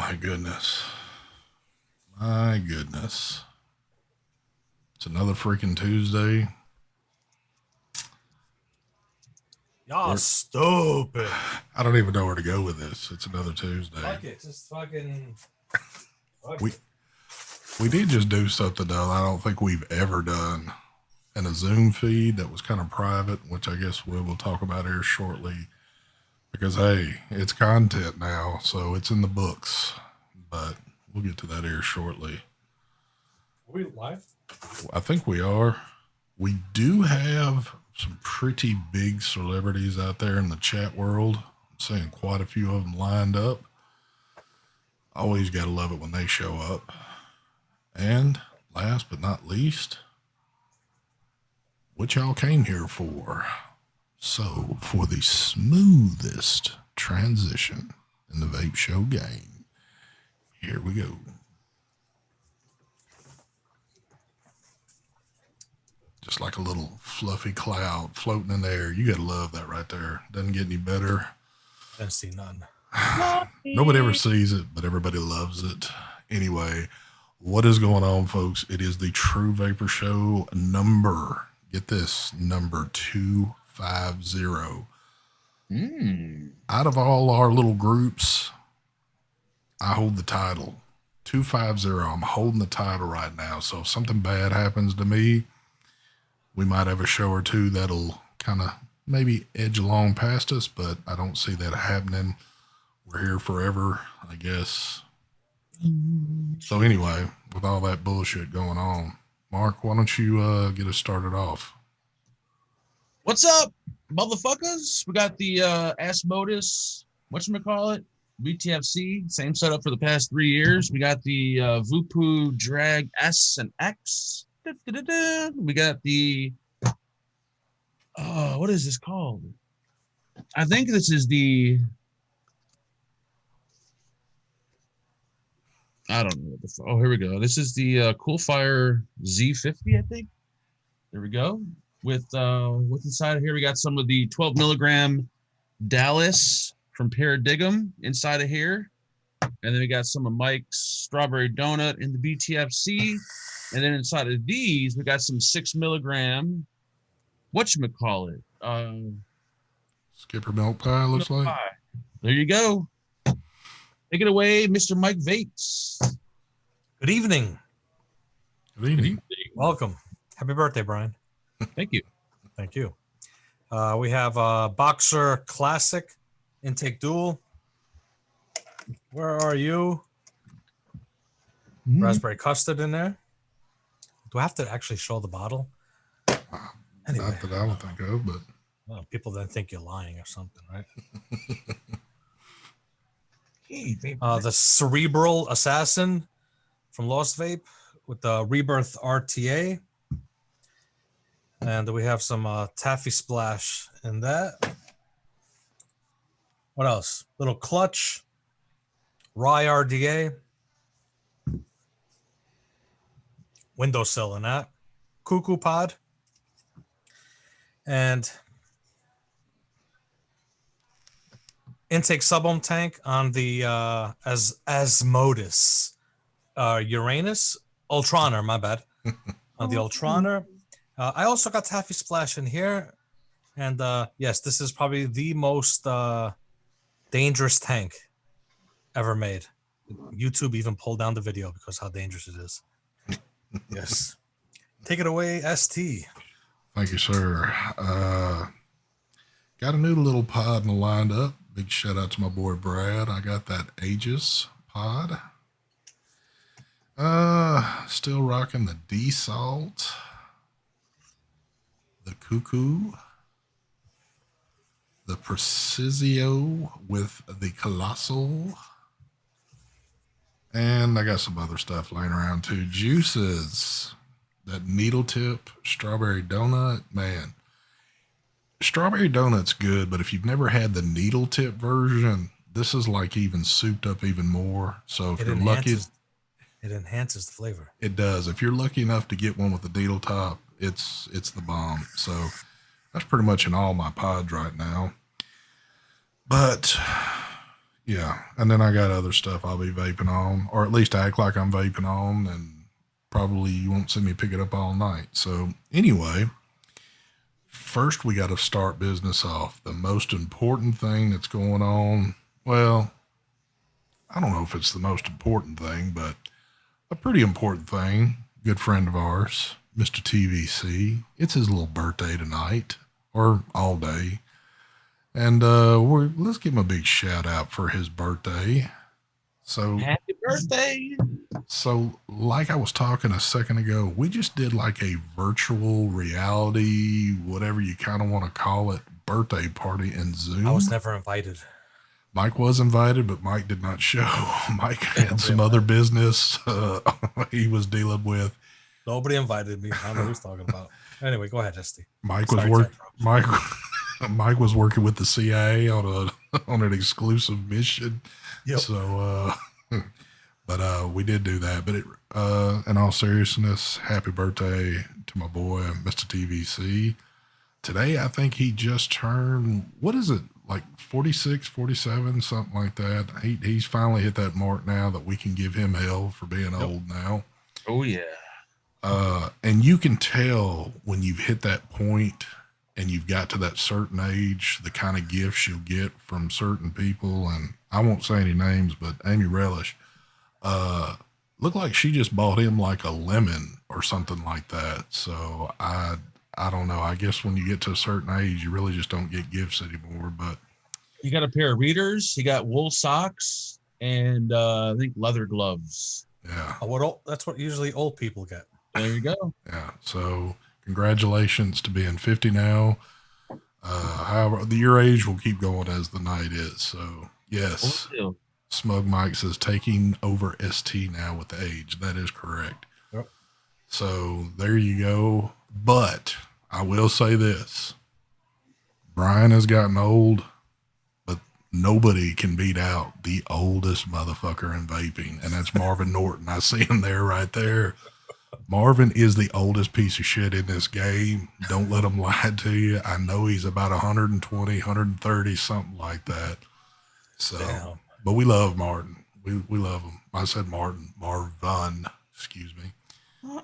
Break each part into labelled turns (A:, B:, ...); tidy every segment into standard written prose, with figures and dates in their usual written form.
A: my goodness. My goodness. It's another freaking Tuesday.
B: Y'all stupid.
A: I don't even know where to go with this. It's another Tuesday.
B: Fuck it. Just fucking.
A: We did just do something, though, I don't think we've ever done in a Zoom feed that was kind of private, which I guess we will talk about here shortly. Because, hey, it's content now, so it's in the books. But we'll get to that here shortly.
B: Are we live?
A: I think we are. We do have some pretty big celebrities out there in the chat world. I'm seeing quite a few of them lined up. Always got to love it when they show up. And last but not least, what y'all came here for. So, for the smoothest transition in the Vape Show game, here we go. Just like a little fluffy cloud floating in there. You gotta love that right there. Doesn't get any better.
B: Don't see none.
A: Nobody ever sees it, but everybody loves it. Anyway, what is going on, folks? It is the True Vapor Show number, get this, number 250. Out of all our little groups, I hold the title. 250. I'm holding the title right now. So if something bad happens to me, we might have a show or two that'll kind of maybe edge along past us, but I don't see that happening. We're here forever, I guess. So anyway, with all that bullshit going on, Mark, why don't you get us started off?
C: What's up, motherfuckers? We got the Asmodus, whatchamacallit, VTFC, same setup for the past 3 years. We got the Vupu Drag S and X. We got the, what is this called? I think this is the, I don't know what the, oh, here we go. This is the Coolfire Z50, I think. There we go. With what's inside of here, we got some of the 12 milligram Dallas from Paradigm inside of here. And then we got some of Mike's Strawberry Donut in the BTFC. And then inside of these, we got some 6 milligram, whatchamacallit?
A: Skipper Milk Pie, looks like.
C: Pie. There you go. Take it away, Mr. Mike Vapes.
B: Good evening.
A: Good evening.
B: Welcome. Happy birthday, Brian.
C: Thank you.
B: Thank you. We have Boxer Classic Intake Dual. Where are you? Raspberry custard in there. Do I have to actually show the bottle? Anyway.
A: Not that I would think of, but
B: Well, people then think you're lying or something, right? The Cerebral Assassin from Lost Vape with the Rebirth RTA. And we have some Taffy Splash in that. What else? Little Clutch. Rye RDA. Windowsill in that. Cuckoo Pod. And intake sub-ohm tank on the Asmodus Uranus Ultroner, my bad. On the Ultroner. I also got Taffy Splash in here. And yes, this is probably the most dangerous tank ever made. YouTube even pulled down the video because how dangerous it is. Yes. Take it away, ST.
A: thank you, sir. Got a new little pod lined up. Big shout out to my boy Brad. I got that Aegis pod. Still rocking the D-Salt. The Cuckoo. The Precisio with the Colossal. And I got some other stuff laying around too. Juices. That needle tip strawberry donut. Man, strawberry donut's good, but if you've never had the needle tip version, this is like even souped up even more. So if you're lucky,
B: it enhances the flavor.
A: It does. If you're lucky enough to get one with the needle top, it's the bomb. So that's pretty much in all my pods right now. But Yeah, and then I got other stuff I'll be vaping on, or at least act like I'm vaping on, and probably you won't see me pick it up all night. So anyway, first we got to start business off. The most important thing that's going on. Well, I don't know if it's the most important thing, but a pretty important thing. Good friend of ours, Mr. TVC. It's his little birthday tonight, or all day. And let's give him a big shout out for his birthday. So,
C: Happy birthday!
A: so like I was talking a second ago, we just did like a virtual reality, whatever you kind of want to call it, birthday party in Zoom.
B: I was never invited.
A: Mike was invited, but Mike did not show. Mike had some other business he was dealing with.
B: Nobody invited me. I don't know who's talking about. Anyway, go ahead, Esty.
A: Mike
B: Sorry
A: was
B: to interrupt.
A: Mike was working with the CIA on an exclusive mission.
B: Yep.
A: So, but we did do that. But in all seriousness, happy birthday to my boy, Mr. TVC. Today, I think he just turned, what is it, like 46, 47, something like that. He's finally hit that mark now that we can give him hell for being old now.
C: Oh yeah.
A: And you can tell when you've hit that point and you've got to that certain age, the kind of gifts you'll get from certain people. And I won't say any names, but Amy Relish, looked like she just bought him like a lemon or something like that. So I don't know. I guess when you get to a certain age, you really just don't get gifts anymore. But
C: You got a pair of readers. You got wool socks and I think leather gloves.
A: yeah,
B: That's what usually old people get.
C: There you go.
A: yeah. So congratulations to being 50 now. However, your age will keep going as the night is. So yes, Smug Mike says taking over ST now with age. That is correct.
B: Yep.
A: So there you go. But I will say this. Brian has gotten old, but nobody can beat out the oldest motherfucker in vaping, and that's Marvin Norton. I see him there right there. Marvin is the oldest piece of shit in this game. Don't let him lie to you. I know he's about 120, 130, something like that. So,
B: Damn.
A: but we love Martin. We love him. I said Marvin, excuse me. But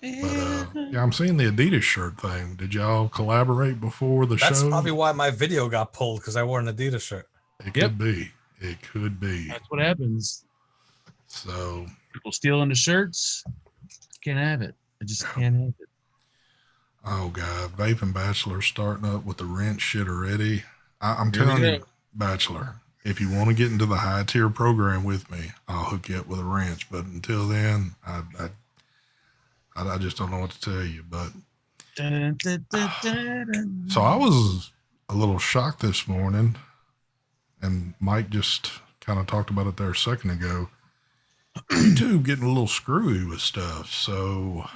A: yeah, I'm seeing the Adidas shirt thing. Did y'all collaborate before the
B: That's
A: show?
B: probably why my video got pulled, because I wore an Adidas shirt.
A: It could be. It could be.
C: That's what happens.
A: So
C: People stealing the shirts. Can't have it. I just can't have it.
A: oh god, Vaping Bachelor starting up with the rent shit already. I'm
C: Here we
A: telling
C: go.
A: you, Bachelor, if you want to get into the high tier program with me, I'll hook you up with a wrench. But until then, I just don't know what to tell you. But
C: Dun, dun, dun, dun, dun.
A: so I was a little shocked this morning, and Mike just kind of talked about it there a second ago. YouTube getting a little screwy with stuff. So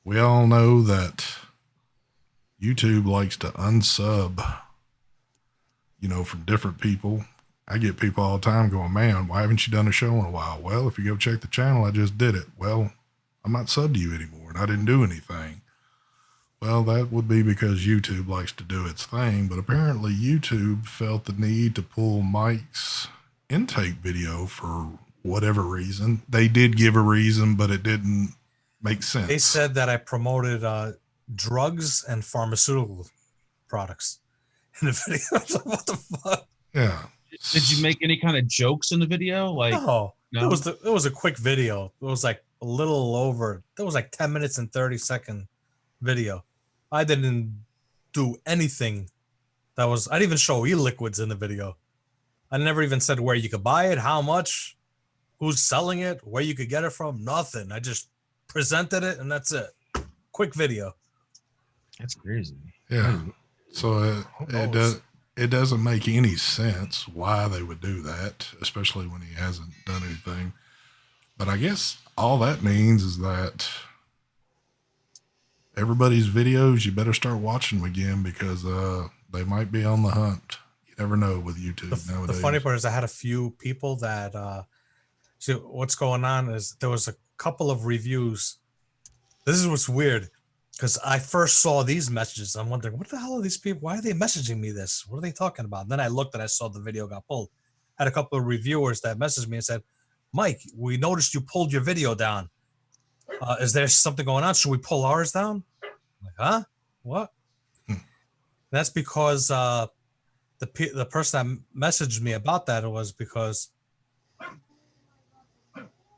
A: we all know that YouTube likes to unsub, from different people. I get people all the time going, man, why haven't you done a show in a while? Well, if you go check the channel, I just did it. Well, I'm not subbed to you anymore, and I didn't do anything. Well, that would be because YouTube likes to do its thing, but apparently YouTube felt the need to pull Mike's intake video for whatever reason. They did give a reason, but it didn't make sense.
B: They said that I promoted drugs and pharmaceutical products in the video. I was like, what the fuck?
A: Yeah.
C: Did you make any kind of jokes in the video? Like,
B: No,
C: no?
B: it was a quick video. It was like a little over. It was like 10 minutes and 30-second video. I didn't do anything. I didn't even show e-liquids in the video. I never even said where you could buy it, how much, who's selling it, where you could get it from. Nothing. I just presented it, and that's it. Quick video.
C: That's crazy.
A: Yeah. So
B: knows?
A: it doesn't make any sense why they would do that, especially when he hasn't done anything. But I guess all that means is that everybody's videos, you better start watching them again, because they might be on the hunt. You never know with YouTube nowadays.
B: The funny part is I had a few people that see what's going on is there was a couple of reviews. This is what's weird, because I first saw these messages. I'm wondering, what the hell are these people? Why are they messaging me this? What are they talking about? And then I looked and I saw the video got pulled. had a couple of reviewers that messaged me and said, Mike, we noticed you pulled your video down. Is there something going on? Should we pull ours down? I'm like, huh? What? That's because the person that messaged me about that was because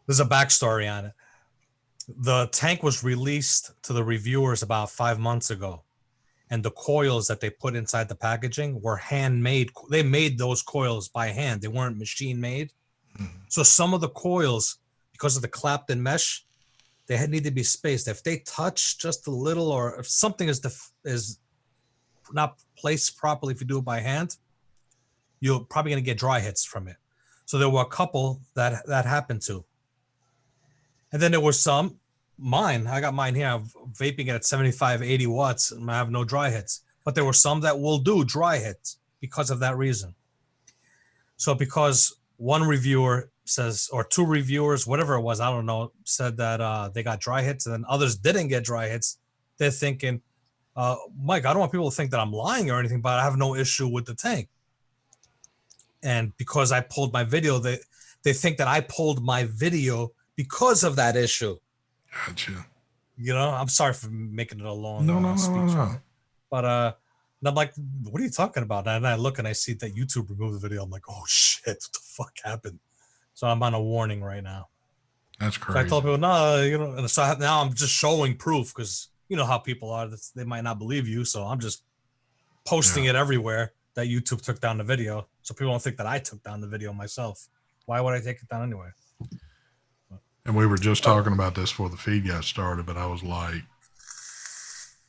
B: there's a backstory on it. The tank was released to the reviewers about 5 months ago, and the coils that they put inside the packaging were handmade. They made those coils by hand. They weren't machine made. So some of the coils, because of the clapped-in mesh, they need to be spaced. If they touch just a little, or if something is not placed properly, if you do it by hand, you're probably going to get dry hits from it. So there were a couple that happened to. And then there were some, I got mine here, I'm vaping it at 75, 80 watts, and I have no dry hits. But there were some that will do dry hits because of that reason. So because one reviewer says, or two reviewers, whatever it was, I don't know, said that they got dry hits, and then others didn't get dry hits, they're thinking, Mike, I don't want people to think that I'm lying or anything, but I have no issue with the tank. And because I pulled my video, they think that I pulled my video because of that issue.
A: Gotcha.
B: You know, I'm sorry for making it a long speech.
A: No.
B: But and I'm like, what are you talking about? And I look and I see that YouTube removed the video. I'm like, oh shit, what the fuck happened? So I'm on a warning right now.
A: That's crazy.
B: So I told people, no, you know, and so now I'm just showing proof, because you know how people are, they might not believe you. So I'm just posting it everywhere that YouTube took down the video, so people don't think that I took down the video myself. Why would I take it down anyway?
A: And we were just talking about this before the feed got started, but I was like,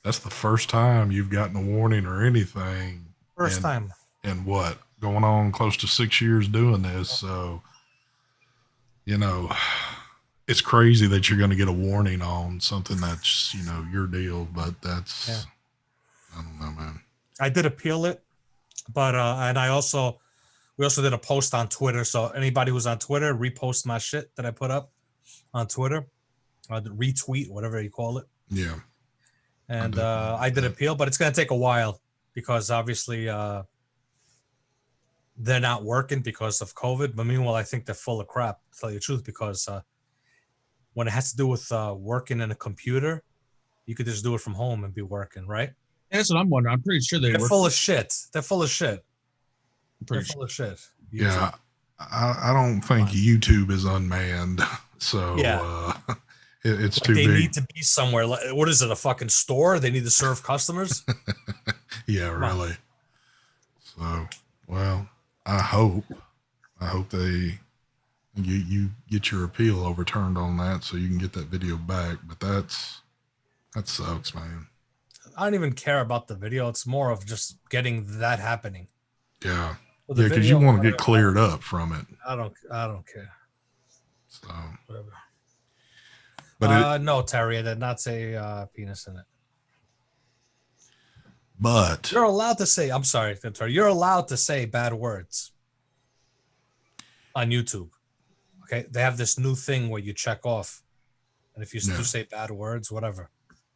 A: that's the first time you've gotten a warning or anything.
B: First time.
A: And what? Going on close to 6 years doing this. So, you know, it's crazy that you're going to get a warning on something that's, you know, your deal, but that's, I don't know, man.
B: I did appeal it, but, and we also did a post on Twitter. So anybody who's on Twitter, repost my shit that I put up on Twitter, retweet, whatever you call it.
A: Yeah.
B: And I did appeal, but it's going to take a while, because obviously they're not working because of COVID. But meanwhile, I think they're full of crap, to tell you the truth, because when it has to do with working in a computer, you could just do it from home and be working, right?
C: Yeah, that's what I'm wondering. I'm pretty sure they're
B: full of shit. They're full of shit.
C: They're
B: full of shit. YouTube.
A: Yeah. I don't think YouTube is unmanned. So it's too big.
B: They need to be somewhere. What is it, a fucking store? They need to serve customers?
A: Yeah, really. So, well, I hope you get your appeal overturned on that, so you can get that video back. But that sucks, man.
B: I don't even care about the video. It's more of just getting that happening.
A: Yeah.
B: Well,
A: yeah, because you want to get cleared up from it.
B: I don't care.
A: So,
B: whatever.
A: But
B: no, Terry, I did not say penis in it.
A: But
B: you're allowed to say, I'm sorry, Terry, you're allowed to say bad words on YouTube. Okay, they have this new thing where you check off, and if you do say bad words, whatever.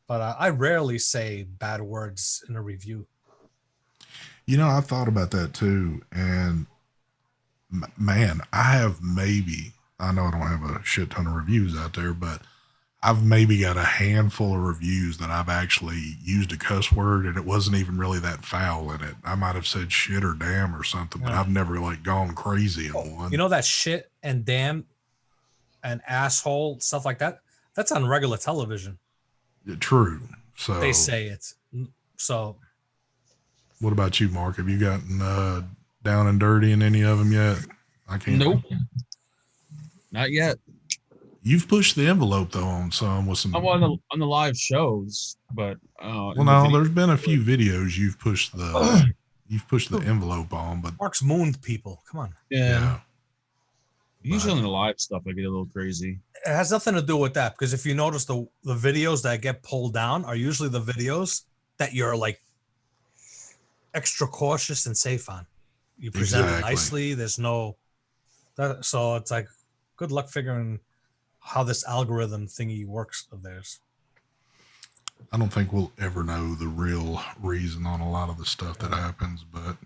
B: But I rarely say bad words in a review.
A: You know, I've thought about that too, and man, I know I don't have a shit ton of reviews out there, but I've maybe got a handful of reviews that I've actually used a cuss word, and it wasn't even really that foul in it. I might have said shit or damn or something, but I've never like gone crazy on one.
B: You know that shit and damn and asshole, stuff like that? That's on regular television.
A: True. So
B: they say it. So
A: what about you, Mark? Have you gotten down and dirty in any of them yet? I can't.
C: Nope. Not yet.
A: You've pushed the envelope though on some with some.
C: I'm on the live shows, but
A: well, no, there's been a few videos you've pushed the envelope on, but
B: Mark's mooned people. Come on.
C: Yeah. Usually on the live stuff, I get a little crazy.
B: It has nothing to do with that, because if you notice, the videos that get pulled down are usually the videos that you're like extra cautious and safe on. You present it nicely. There's no, so it's like, good luck figuring how this algorithm thingy works of theirs.
A: I don't think we'll ever know the real reason on a lot of the stuff that happens, but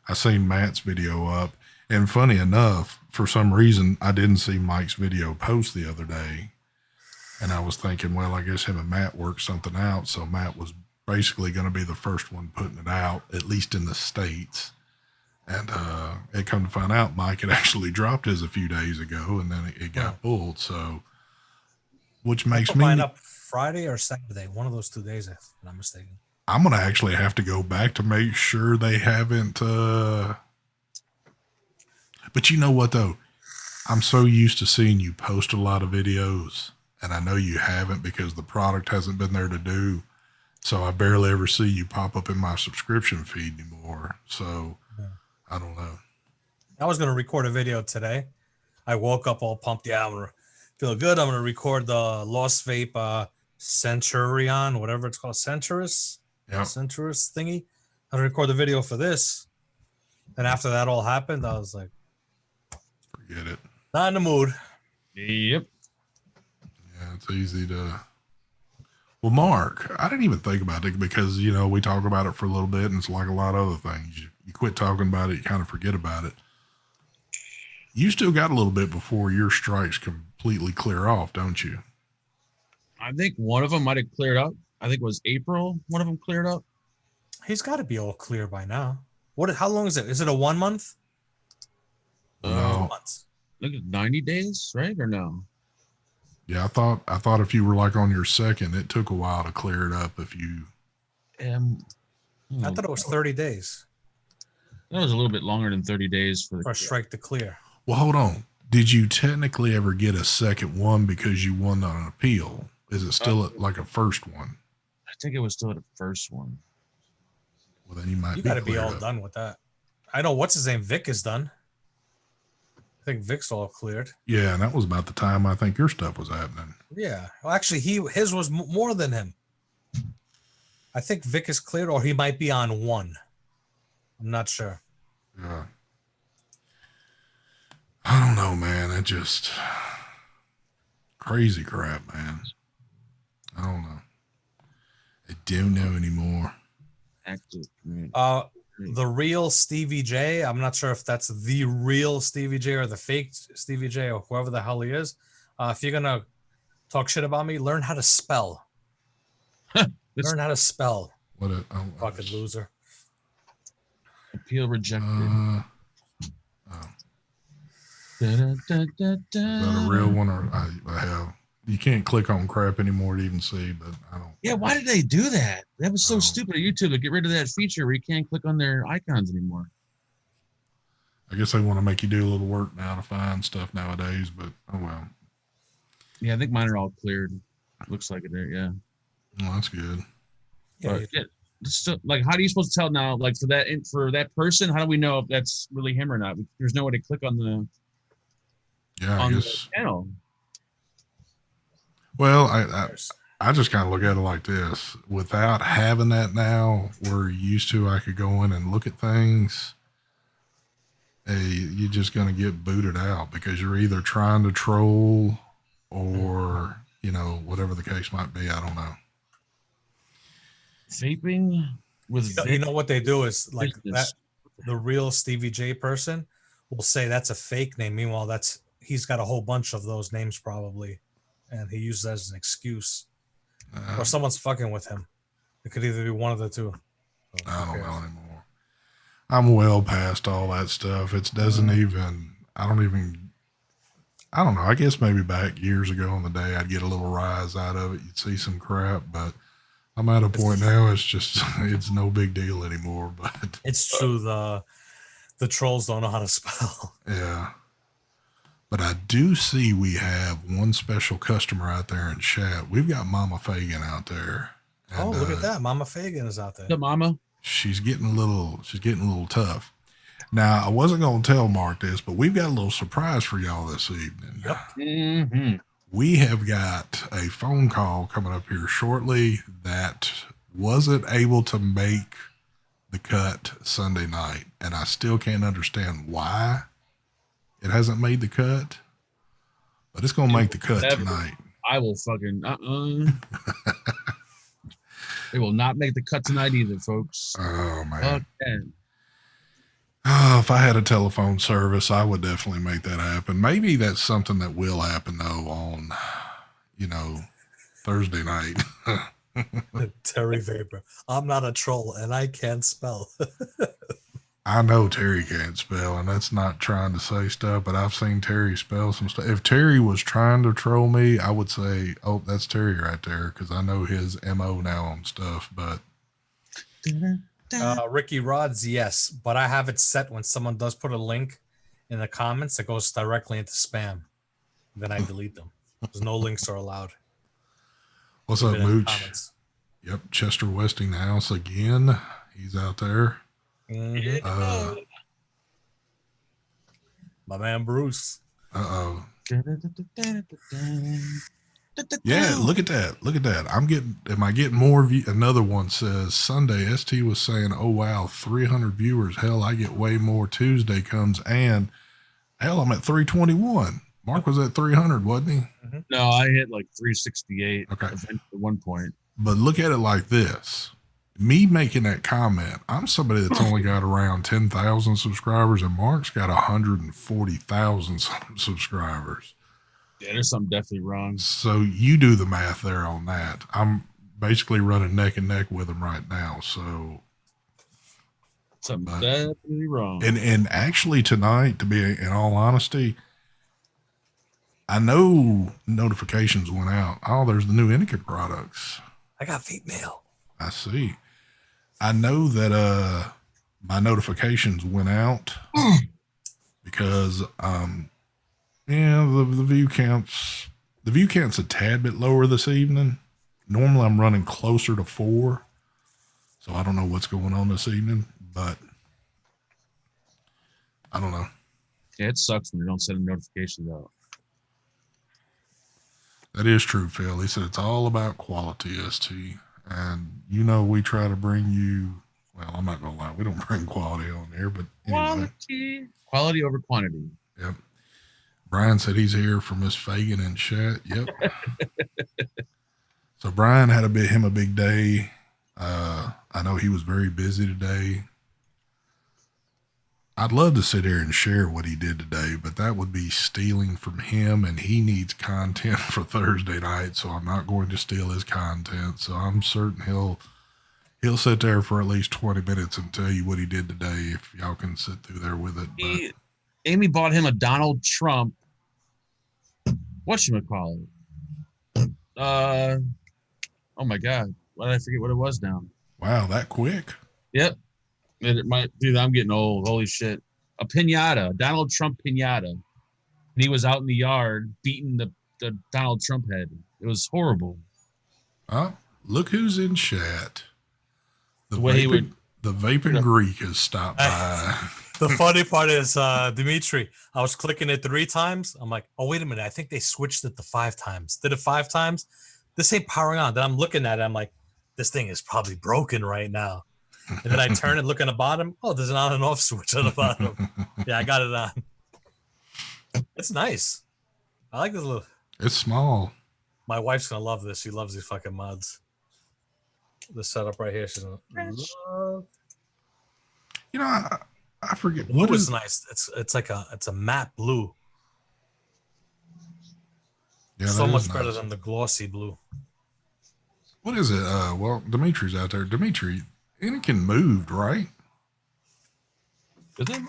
A: I seen Matt's video up, and funny enough, for some reason, I didn't see Mike's video post the other day, and I was thinking, well, I guess him and Matt worked something out, so Matt was basically going to be the first one putting it out, at least in the States. And it come to find out, Mike had actually dropped his a few days ago, and then it got pulled. So, which makes me
B: mine up Friday or Saturday, one of those 2 days, if I'm not mistaken.
A: I'm gonna actually have to go back to make sure they haven't. But you know what though, I'm so used to seeing you post a lot of videos, and I know you haven't because the product hasn't been there to do. So I barely ever see you pop up in my subscription feed anymore. So. I don't know.
B: I was going to record a video today. I woke up all pumped. Yeah, I'm going to feel good. I'm going to record the Lost Vape Centurion, whatever it's called, Centurus thingy. I'm going to record the video for this. And after that all happened, I was like,
A: forget it.
B: Not in the mood.
C: Yep.
A: Yeah, it's easy to. Well, Mark, I didn't even think about it because, you know, we talk about it for a little bit and it's like a lot of other things. You quit talking about it, you kind of forget about it. You still got a little bit before your strikes completely clear off, don't you?
C: I think one of them might have cleared up. I think it was April. One of them cleared up.
B: He's got to be all clear by now. How long is it? Is it a 1 month?
A: No.
B: 2 months.
C: Look at 90 days, right? Or no?
A: Yeah, I thought if you were like on your second, it took a while to clear it up. If you,
B: I thought it was 30 days.
C: That was a little bit longer than 30 days for
B: a strike to clear.
A: Well, hold on. Did you technically ever get a second one because you won on an appeal? Is it still like a first one?
C: I think it was still the first one.
A: Well, then you
B: got to be all done with that. I know what's his name. Vic is done. I think Vic's all cleared.
A: Yeah, and that was about the time I think your stuff was happening.
B: Yeah. Well, actually, his was more than him. I think Vic is cleared, or he might be on one. I'm not sure.
A: Yeah. I don't know, man. It just crazy crap, man. I don't know. I don't know anymore.
C: Active.
B: The real Stevie J. I'm not sure if that's the real Stevie J or the fake Stevie J or whoever the hell he is. If you're gonna talk shit about me, learn how to spell. Learn how to spell.
A: What a
B: fucking loser.
C: Appeal rejected.
A: Is that a real one, or I have? You can't click on crap anymore to even see, but I don't.
C: Yeah, why did they do that? That was so stupid of YouTube to get rid of that feature where you can't click on their icons anymore.
A: I guess they want to make you do a little work now to find stuff nowadays, but oh well.
C: Yeah, I think mine are all cleared. Looks like it there, yeah.
A: Well, that's good.
C: Yeah, still, like, how are you supposed to tell now? Like for that person, how do we know if that's really him or not? There's no way to click on the the channel.
A: Well, I just kind of look at it like this. Without having that now, we're used to, I could go in and look at things. You're just going to get booted out because you're either trying to troll or, you know, whatever the case might be. I don't know.
C: Vaping with
B: you know what they do is like that. The real Stevie J person will say that's a fake name. Meanwhile, he's got a whole bunch of those names probably, and he uses that as an excuse. Or someone's fucking with him. It could either be one of the two. So
A: I don't know anymore. I'm well past all that stuff. It doesn't even. I don't know. I guess maybe back years ago in the day, I'd get a little rise out of it. You'd see some crap, but I'm at a point now. It's no big deal anymore. But
B: it's true. The trolls don't know how to spell.
A: Yeah. But I do see we have one special customer out there in chat. We've got Mama Fagan out there.
B: And, look at that. Mama Fagan is out there.
C: The mama.
A: She's getting a little tough. Now, I wasn't going to tell Mark this, but we've got a little surprise for y'all this evening.
B: Yep.
C: Mm-hmm.
A: We have got a phone call coming up here shortly that wasn't able to make the cut Sunday night. And I still can't understand why it hasn't made the cut, but it's going to make the cut tonight.
C: I will fucking, It will not make the cut tonight either, folks.
A: Oh, man.
C: Okay.
A: If I had a telephone service, I would definitely make that happen. Maybe that's something that will happen though on, you know, Thursday night.
B: Terry Vapor. I'm not a troll and I can't spell.
A: I know Terry can't spell, and that's not trying to say stuff, but I've seen Terry spell some stuff. If Terry was trying to troll me, I would say, "Oh, that's Terry right there," because I know his mo now on stuff. But
B: Ricky Rods, yes, but I have it set when someone does put a link in the comments, it goes directly into spam. Then I delete them. Because no links are allowed.
A: what's
B: Even
A: up,
B: in the
A: Mooch?
B: comments.
A: Yep, Chester Westinghouse again. He's out there.
B: Mhm. My man Bruce.
A: Oh. Yeah, look at that. Look at that. Am I getting more view? Another one says Sunday, ST was saying, oh, wow, 300 viewers. Hell, I get way more. Tuesday comes and hell, I'm at 321. Mark was at 300, wasn't he?
C: No, I hit like 368
A: Okay.
C: at one point.
A: But look at it like this. Me making that comment, I'm somebody that's only got around 10,000 subscribers, and Mark's got 140,000 subscribers.
C: Yeah, there's something definitely wrong.
A: So you do the math there on that. I'm basically running neck and neck with him right now. So
C: something definitely wrong.
A: And actually tonight, to be in all honesty, I know notifications went out. Oh, there's the new Etiquette products.
B: I got feet mail.
A: I see. I know that my notifications went out because the view count's a tad bit lower this evening. Normally I'm running closer to 4. So I don't know what's going on this evening, but I don't know.
C: Yeah, it sucks when they don't send notifications out.
A: That is true, Phil. He said it's all about quality, ST. And we try to bring you, well, I'm not going to lie, we don't bring quality on here, but anyway.
C: Quality over quantity.
A: Yep. Brian said he's here for Miss Fagan in chat. Yep. So Brian had a big day. I know he was very busy today. I'd love to sit here and share what he did today, but that would be stealing from him, and he needs content for Thursday night, so I'm not going to steal his content. So I'm certain he'll sit there for at least 20 minutes and tell you what he did today if y'all can sit through there with it.
C: Amy bought him a Donald Trump, whatchamacallit? Oh my God. Why did I forget what it was now?
A: Wow, that quick?
C: Yep. It might, dude, I'm getting old. Holy shit. A pinata, Donald Trump pinata. And he was out in the yard beating the Donald Trump head. It was horrible.
A: Oh, look who's in chat. The vaping Greek has stopped by.
B: The funny part is, Dimitri, I was clicking it 3 times. I'm like, oh, wait a minute. I think they switched it to 5 times. Did it 5 times? This ain't powering on. Then I'm looking at it. I'm like, this thing is probably broken right now. And then I turn and look on the bottom. Oh, there's an on and off switch on the bottom. Yeah, I got it on. It's nice. I like this little.
A: It's small.
B: My wife's going to love this. She loves these fucking mods. The setup right here. She's going to love.
A: I forget.
B: Blue is nice. It's like it's a matte blue.
A: Yeah,
B: so much better than the glossy blue.
A: What is it? Well, Dimitri's out there. Dimitri, Anakin moved, right?
C: Is it?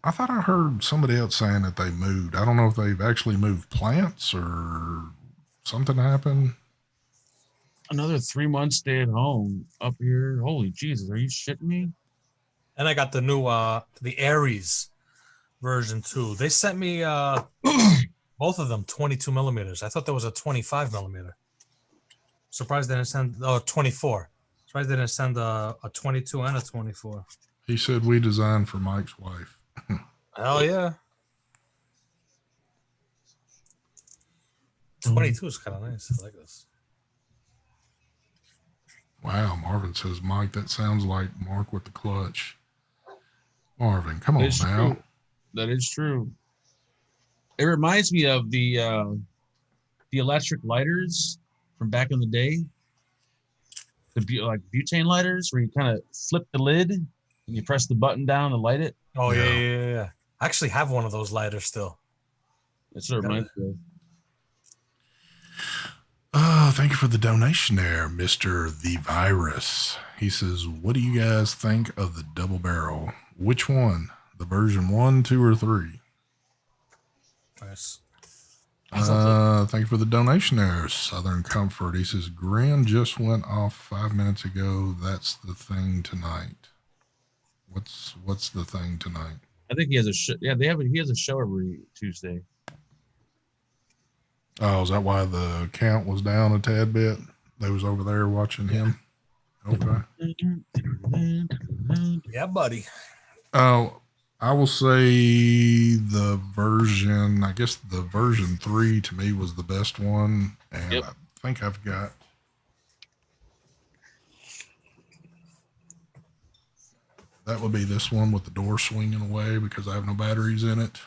A: I thought I heard somebody else saying that they moved. I don't know if they've actually moved plants or something happened.
C: Another 3 months stay at home up here. Holy Jesus, are you shitting me?
B: And I got the new the Aries version 2. They sent me both of them 22 millimeters. I thought there was a 25 millimeter. Surprised they didn't send 24. Surprised they didn't send a 22 and a 24.
A: He said we designed for Mike's wife.
B: Hell yeah. 22 is kind of nice. I like this.
A: Wow, Marvin says, Mike, that sounds like Mark with the clutch. Marvin, come on now.
C: True. That is true. It reminds me of the electric lighters from back in the day. The like butane lighters where you kind of flip the lid and you press the button down to light it.
B: Oh yeah,
A: Yeah.
B: yeah, yeah, yeah. I actually have one of those lighters still.
C: That's what it reminds me of.
A: Thank you for the donation there, Mr. The Virus. He says, what do you guys think of the double barrel? Which one? The version 1, 2, or 3?
B: Nice.
A: Thank you for the donation there, Southern Comfort. He says, Grin just went off 5 minutes ago. That's the thing tonight. What's the thing tonight?
C: I think he has a show. Yeah, he has a show every Tuesday.
A: Oh, is that why the count was down a tad bit? They was over there watching him. Okay.
B: Yeah, buddy.
A: Oh, I will say the version. I guess the version 3 to me was the best one, and
C: Yep.
A: I think I've got. That would be this one with the door swinging away because I have no batteries in it.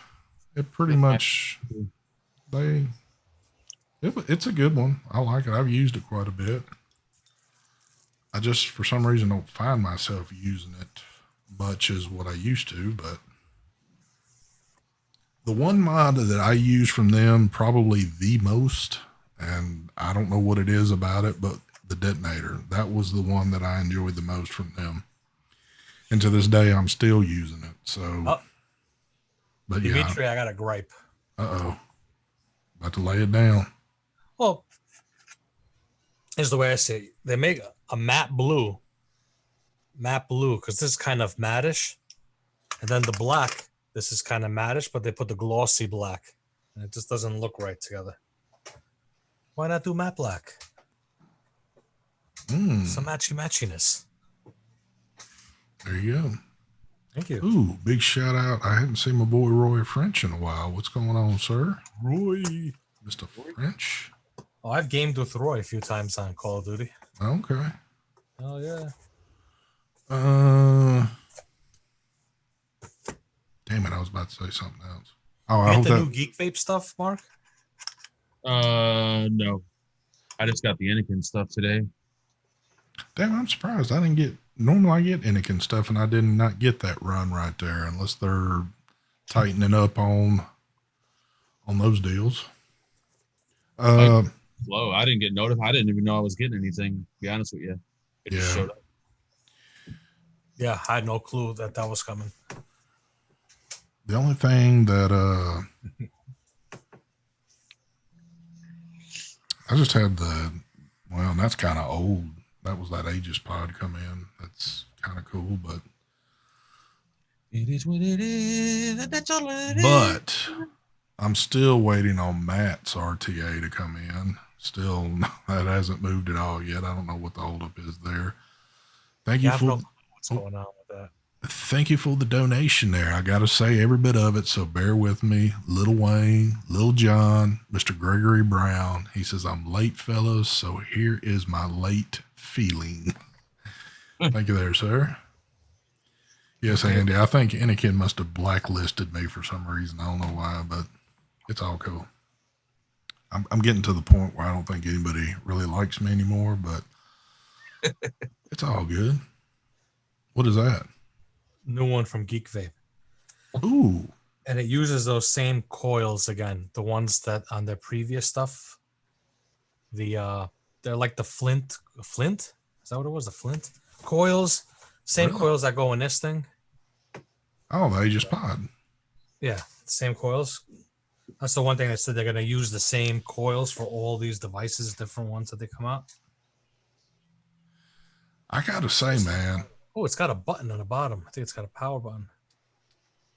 A: It pretty much it's a good one. I like it. I've used it quite a bit. I just for some reason don't find myself using it much as what I used to, but the one mod that I use from them probably the most, and I don't know what it is about it, but the detonator, that was the one that I enjoyed the most from them. And to this day, I'm still using it. So, but yeah.
B: Dimitri, I got a gripe.
A: Uh-oh. About to lay it down.
B: Well, here's the way I say it. They make a matte blue, because this is kind of mattish. And then the black, this is kind of mattish, but they put the glossy black. And it just doesn't look right together. Why not do matte black? Some matchiness.
A: There you go.
B: Thank you.
A: Ooh, big shout out. I hadn't seen my boy Roy French in a while. What's going on, sir?
B: Roy.
A: Mr. French.
B: Oh, I've gamed with Roy a few times on Call of Duty.
A: Okay.
B: Oh, yeah.
A: Damn it, I was about to say something else. Oh,
B: I hope the new Geek Vape stuff, Mark?
C: No. I just got the Anakin stuff today.
A: Damn, I'm surprised. I didn't get, normally I get Anakin stuff, and I did not get that run right there, unless they're tightening up on those deals.
C: Slow. I didn't get notified. I didn't even know I was getting anything, to be honest with you. It just showed up.
B: Yeah, I had no clue that was coming.
A: The only thing that I just had well, that's kind of old. That was that Aegis pod come in. That's kind of cool, but
C: it is what it is. That's all it is.
A: But I'm still waiting on Matt's RTA to come in. Still, that hasn't moved at all yet. I don't know what the holdup is there. Thank you for
B: what's going on with that.
A: Thank you for the donation there. I got to say every bit of it, so bear with me. Little Wayne, Little John, Mr. Gregory Brown. He says, I'm late, fellas, so here is my late feeling. Thank you there, sir. Yes, Andy, I think Anakin must have blacklisted me for some reason. I don't know why, but it's all cool. I'm getting to the point where I don't think anybody really likes me anymore, but it's all good. What is that?
B: New one from Geek Vape.
A: Ooh.
B: And it uses those same coils again, the ones that on their previous stuff. They're like the flint. Is that what it was? The flint coils, same coils that go in this thing.
A: Oh, the Aegis pod.
B: Yeah, same coils. That's the one thing they said they're going to use the same coils for all these devices, different ones that they come out.
A: I gotta say, man.
B: Oh, it's got a button on the bottom. I think it's got a power button.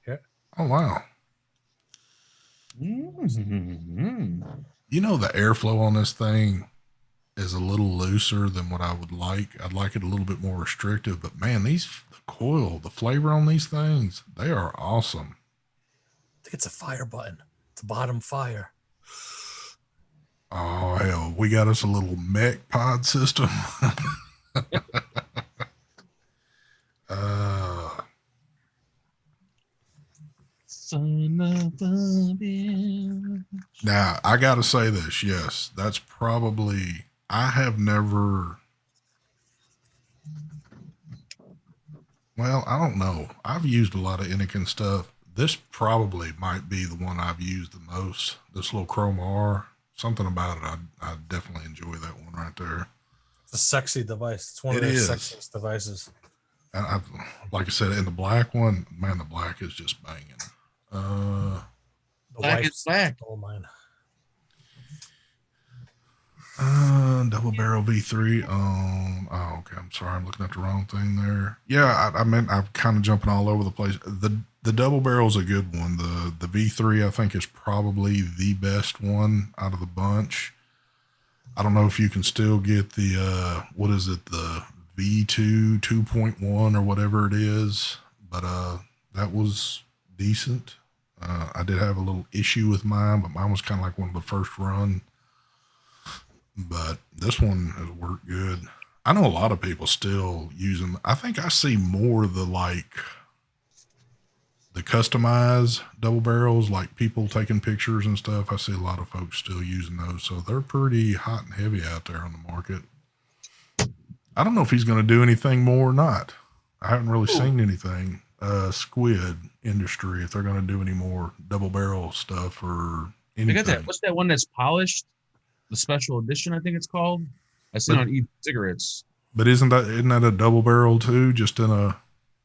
B: Here.
A: Oh, wow.
C: Mm-hmm.
A: You know, the airflow on this thing is a little looser than what I would like. I'd like it a little bit more restrictive, but man, the flavor on these things, they are awesome.
B: I think it's a fire button. It's a bottom fire.
A: Oh, hell. We got us a little mech pod system.
C: Son of a bitch.
A: Now, I got to say this. Yes, that's probably, I have never, Well, I don't know. I've used a lot of Anakin stuff. This probably might be the one I've used the most. This little Chrome R. Something about it. I definitely enjoy that one right there.
B: It's a sexy device. It's one of
A: It
B: their
A: is.
B: sexiest devices.
A: And like I said, in the black one, man, the black is just banging.
B: The
C: Black is
B: wife's
C: black.
B: stole mine.
A: Double barrel V3 on. Oh, okay. I'm sorry. I'm looking at the wrong thing there. Yeah, I meant I'm kind of jumping all over the place. The double barrel is a good one. The V3 I think is probably the best one out of the bunch. I don't know if you can still get the what is it, the V2 2.1 or whatever it is, but that was decent. I did have a little issue with mine, but mine was kind of like one of the first run. But this one has worked good. I know a lot of people still using. I think I see more of the customized double barrels, like people taking pictures and stuff. I see a lot of folks still using those, so they're pretty hot and heavy out there on the market. I don't know if he's going to do anything more or not. I haven't really seen anything. Squid industry, if they're going to do any more double barrel stuff or anything.
C: They got that. What's that one that's polished? The special edition, I think it's called. I seen it on e-cigarettes.
A: But isn't that a double barrel too? Just in a.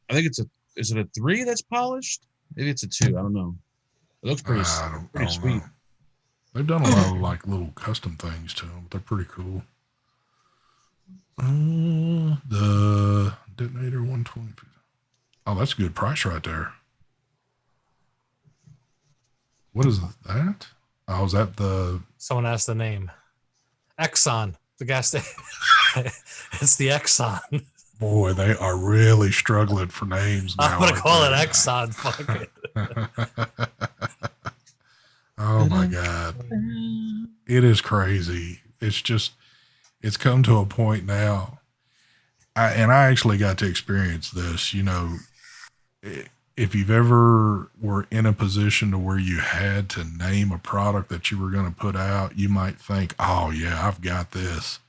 C: I think it's a. Is it a 3 that's polished? Maybe it's a 2. I don't know. It looks pretty sweet.
A: Know. They've done a lot of like little custom things to them. But they're pretty cool. The detonator 120. Oh, that's a good price right there. What is that? Oh, is that the?
B: Someone asked the name. Exxon, the gas station. It's the Exxon.
A: Boy, they are really struggling for names now.
B: I'm gonna call it Exxon. Fuck it.
A: Oh my God. It is crazy. It's just, it's come to a point now. I actually got to experience this, you know, if you've ever were in a position to where you had to name a product that you were going to put out, you might think, oh yeah, I've got this.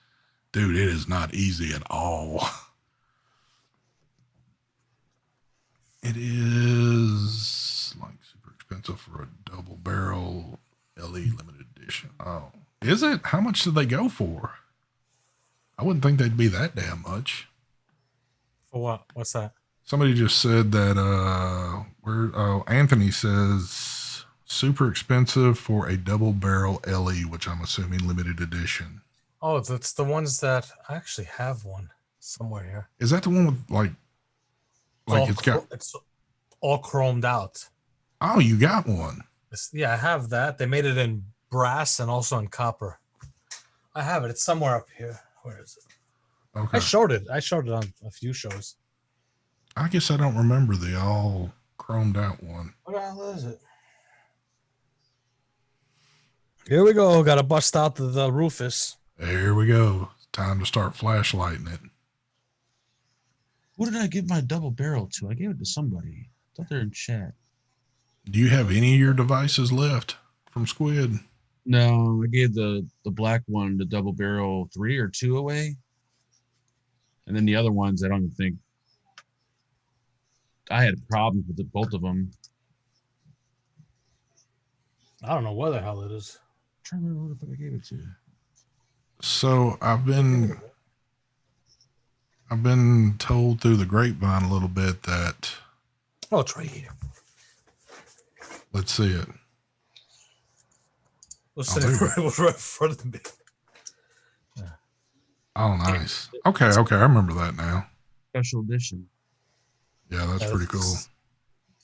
A: Dude, it is not easy at all. It is like super expensive for a double barrel LE limited edition. Oh, is it? How much did they go for? I wouldn't think they'd be that damn much.
B: For what? What's that?
A: Somebody just said that Anthony says super expensive for a double barrel LE, which I'm assuming limited edition.
B: Oh, that's the ones that I actually have one somewhere here.
A: Is that the one with like
B: it's all chromed out.
A: Oh, you got one.
B: Yeah, I have that. They made it in brass and also in copper. I have it. It's somewhere up here. Where is it?
A: Okay.
B: I showed it on a few shows.
A: I guess I don't remember the all chromed out one.
B: What the hell is it? Here we go. Got to bust out the Rufus.
A: There we go. Time to start flashlighting it.
C: Who did I give my double barrel to? I gave it to somebody. I thought they're in chat.
A: Do you have any of your devices left from Squid?
C: No, I gave the black one, the double barrel 3 or 2 away. And then the other ones, I don't even think. I had problems with both of them.
B: I don't know where the hell it is.
C: I'm trying to remember who the fuck I gave it to.
A: So I've been told through the grapevine a little bit that.
B: Oh, it's right here.
A: Let's see it.
B: Let's say right in front of me.
A: Oh, nice. Okay, I remember that now.
C: Special edition.
A: Yeah, that's pretty cool.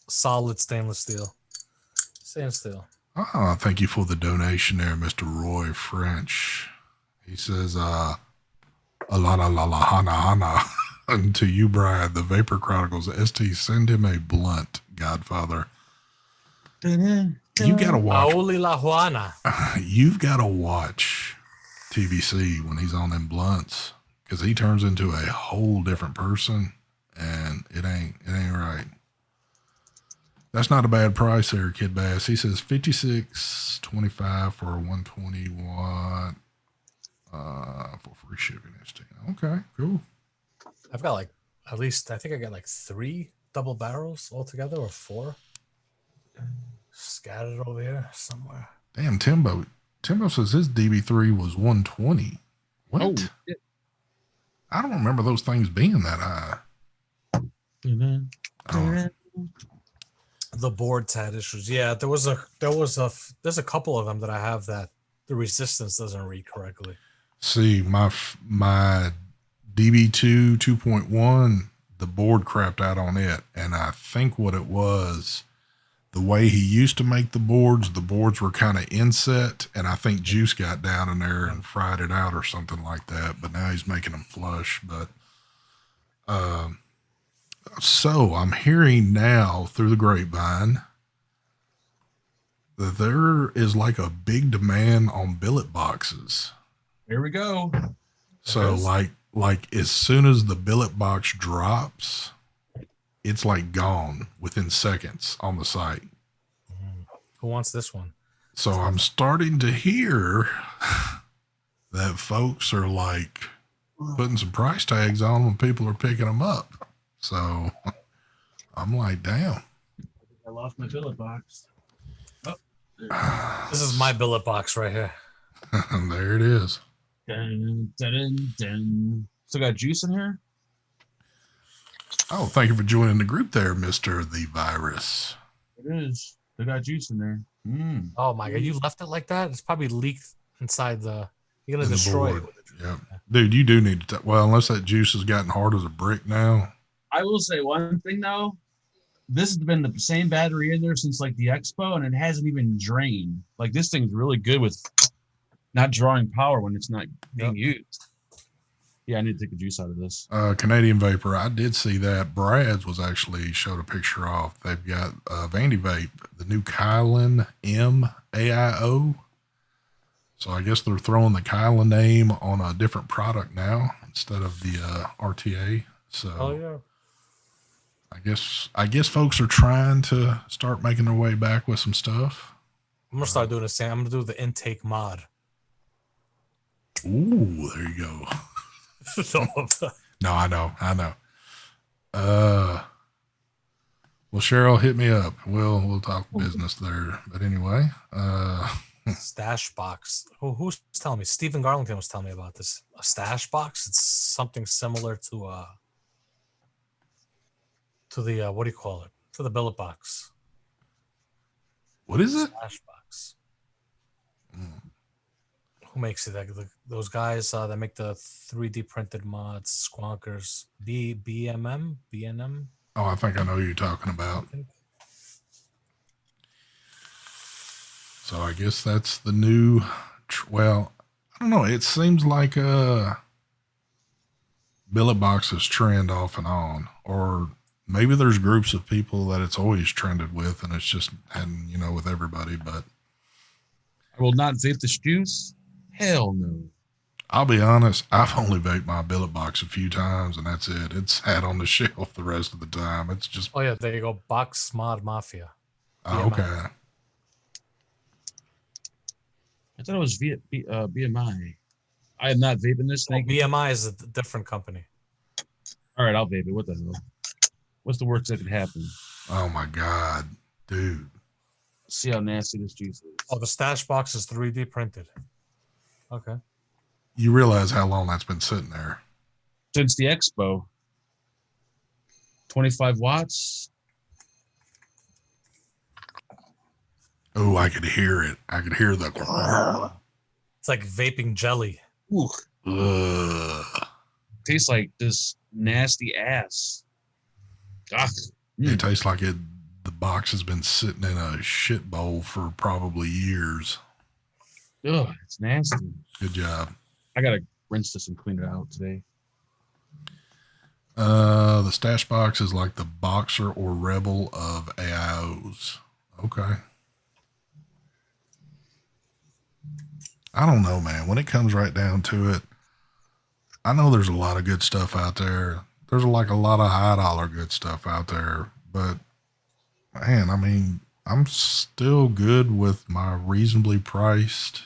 B: Solid stainless steel. Stainless steel.
A: Oh, thank you for the donation there, Mr. Roy French. He says, a la la la la hana hana. And to you, Brian, the Vapor Chronicles, ST, send him a blunt, Godfather. You gotta watch.
B: Auli La Juana.
A: You've got to watch TVC when he's on them blunts, because he turns into a whole different person, and it ain't right. That's not a bad price there, Kid Bass. He says $56.25 for a 120 watt for free shipping. Okay, cool.
B: I've got like at least I think I got like 3 double barrels altogether, or 4 scattered over here somewhere.
A: Damn, Timbo. Timbo says his DB3 was 120. What?
C: Oh, shit.
A: I don't remember those things being that high. Oh,
B: The boards had issues. Yeah, there's a couple of them that I have that the resistance doesn't read correctly.
A: see, my DB2 2.1, the board crapped out on it, and I think what it was, the way he used to make the boards were kind of inset, and I think juice got down in there and fried it out or something like that. But now he's making them flush. But so I'm hearing now through the grapevine that there is like a big demand on billet boxes.
C: Here we go.
A: So like as soon as the billet box drops, it's like gone within seconds on the site.
B: Who wants this one?
A: So I'm starting to hear that folks are like putting some price tags on when people are picking them up. So I'm like, damn.
C: I lost my billet box. Oh,
B: This is my billet box right here.
A: There it is.
C: dun, dun, dun, dun. Still got juice in here?
A: Oh, thank you for joining the group there, Mr. The Virus.
C: It is. They got juice in there.
B: Oh my god, you left it like that? It's probably leaked inside the. You're gonna
A: In the
B: destroy
A: board.
B: it.
A: Yep. Dude, you do need to. Well, unless that juice has gotten hard as a brick now.
C: I will say one thing though. This has been the same battery in there since like the Expo, and it hasn't even drained. Like this thing's really good with not drawing power when it's not being used. Yeah, I need to take the juice out of this.
A: Canadian Vapor, I did see that. Brad's was actually showed a picture off. They've got Vandy Vape, the new Kylan M AIO. So I guess they're throwing the Kylan name on a different product now instead of the RTA. So
B: Oh yeah.
A: I guess folks are trying to start making their way back with some stuff.
B: I'm gonna start doing the same. I'm gonna do the intake mod.
A: Ooh, there you go. No, I know. Well, Cheryl, hit me up. We'll talk business there. But anyway,
B: Stash box. Who's telling me? Stephen Garlington was telling me about this. A stash box. It's something similar to the what do you call it? To the billet box.
A: what is it?
B: Stash box. Who makes it? Like those guys that make the 3D printed mods, Squonkers, BNM.
A: Oh, I think I know who you're talking about. So I guess that's the new. Well, I don't know. It seems like billet boxes trend off and on, or maybe there's groups of people that it's always trended with, and it's just hadn't, with everybody. But
C: I will not vape this juice. Hell no.
A: I'll be honest, I've only vaped my billet box a few times, and that's it. It's sat on the shelf the rest of the time. It's just.
B: Oh yeah, there you go. Box Mod Mafia.
A: Okay.
C: I thought it was BMI. I am not vaping this thing.
B: BMI is a different company.
C: All right, I'll vape it. What the hell? What's the worst that could happen?
A: Oh my God, dude.
C: See how nasty this juice is.
B: Oh, the stash box is 3D printed. Okay.
A: You realize how long that's been sitting there?
C: Since the Expo. 25 watts.
A: Oh, I could hear it. I could hear the.
B: It's like vaping jelly.
C: Ooh,
A: Ugh.
C: tastes like this nasty ass. Ugh.
A: It tastes like it. The box has been sitting in a shit bowl for probably years.
C: Ugh, it's nasty.
A: Good job.
C: I gotta rinse this and clean it out today.
A: The stash box is like the Boxer or Rebel of AIOs. Okay. I don't know, man. When it comes right down to it, I know there's a lot of good stuff out there. There's like a lot of high dollar good stuff out there, but man, I mean, I'm still good with my reasonably priced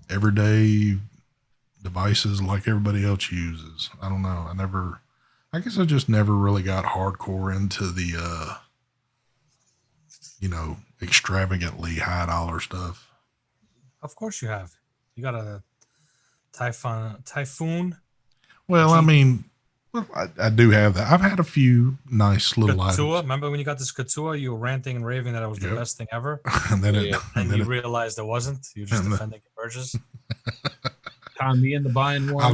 A: everyday devices like everybody else uses. I don't know. I guess I just never really got hardcore into the, extravagantly high dollar stuff.
B: Of course you have. You got a Typhoon,
A: Well, I
B: G-
A: mean, well, I do have that. I've had a few nice little
B: Katua.
A: items.
B: Remember when you got this Katua? You were ranting and raving that it was the
A: Yep.
B: best thing ever.
A: And then
C: Yeah.
A: and
B: And
A: then
B: you realized it wasn't. You're just
A: and the-
B: defending your purchase.
C: Con me into buying one.
A: I'll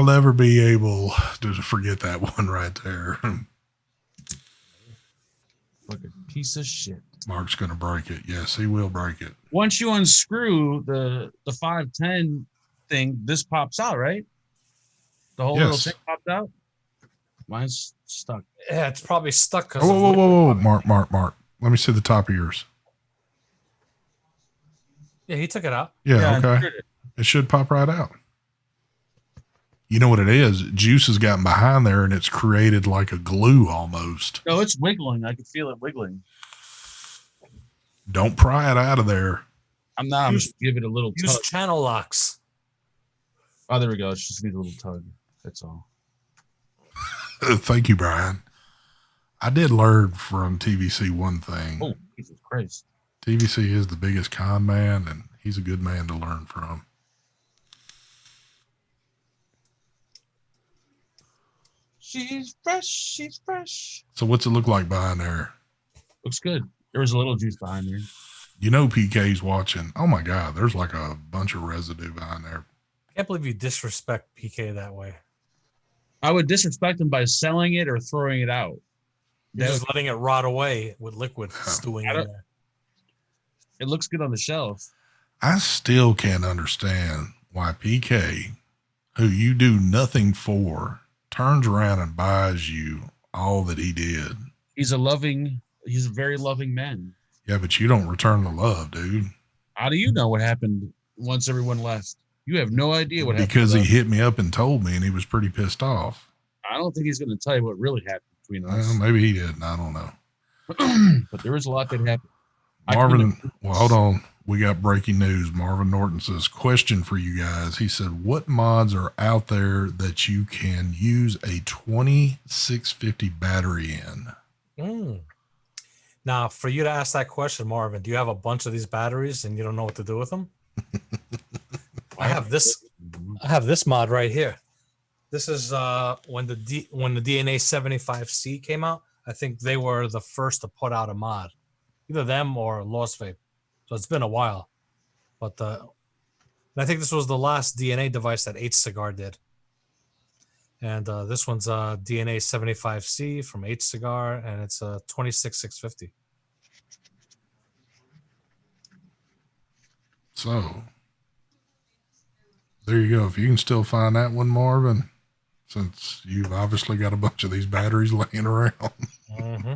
A: never be able to forget that one right there.
C: Fucking piece of shit.
A: Mark's gonna break it. Yes, he will break it.
C: Once you unscrew the 510 thing, this pops out, right? The whole little
A: Yes.
C: thing popped out. Mine's stuck.
B: Yeah, it's probably stuck because.
A: Whoa, Mark. Let me see the top of yours.
B: Yeah, he took it out.
A: Yeah, okay.
C: unscrewed it.
A: It should pop right out. You know what it is? Juice has gotten behind there and it's created like a glue almost.
C: No, it's wiggling. I can feel it wiggling.
A: Don't pry it out of there.
C: I'm not. I'm just give it a little
B: Use
C: tug.
B: channel locks.
C: Oh, there we go. It's just needs a little tug. That's all.
A: Thank you, Brian. I did learn from TVC one thing.
C: Oh, Jesus Christ.
A: TVC is the biggest con man, and he's a good man to learn from.
C: She's fresh. She's fresh.
A: So what's it look like behind there?
C: Looks good. There was a little juice behind there.
A: You know PK's watching. Oh my God, there's like a bunch of residue behind there.
B: Can't believe you disrespect PK that way.
C: I would disrespect him by selling it or throwing it out.
B: You're
C: That-
B: just letting it rot away with liquid stewing
C: I
B: in
C: don't-
B: there.
C: It looks good on the shelf.
A: I still can't understand why PK, who you do nothing for, turns around and buys you all that he did.
C: He's a very loving man.
A: Yeah, but you don't return the love, dude.
C: How do you know what happened once everyone left? You have no idea what happened.
A: Because
C: to
A: he
C: them.
A: hit me up and told me, and he was pretty pissed off.
C: I don't think he's going to tell you what really happened between us.
A: Well, maybe he didn't. I don't know.
C: But there was a lot that happened.
A: Marvin, well, hold on. We got breaking news. Marvin Norton says, question for you guys. He said, what mods are out there that you can use a 2650 battery in?
B: Now, for you to ask that question, Marvin, do you have a bunch of these batteries and you don't know what to do with them? I have this mod right here. This is when the DNA 75C came out. I think they were the first to put out a mod, either them or Lost Vape. So it's been a while, but I think this was the last DNA device that H Cigar did. And this one's DNA 75C from H Cigar, and it's a 26650.
A: So there you go. If you can still find that one, Marvin, since you've obviously got a bunch of these batteries laying around.
B: Mm-hmm.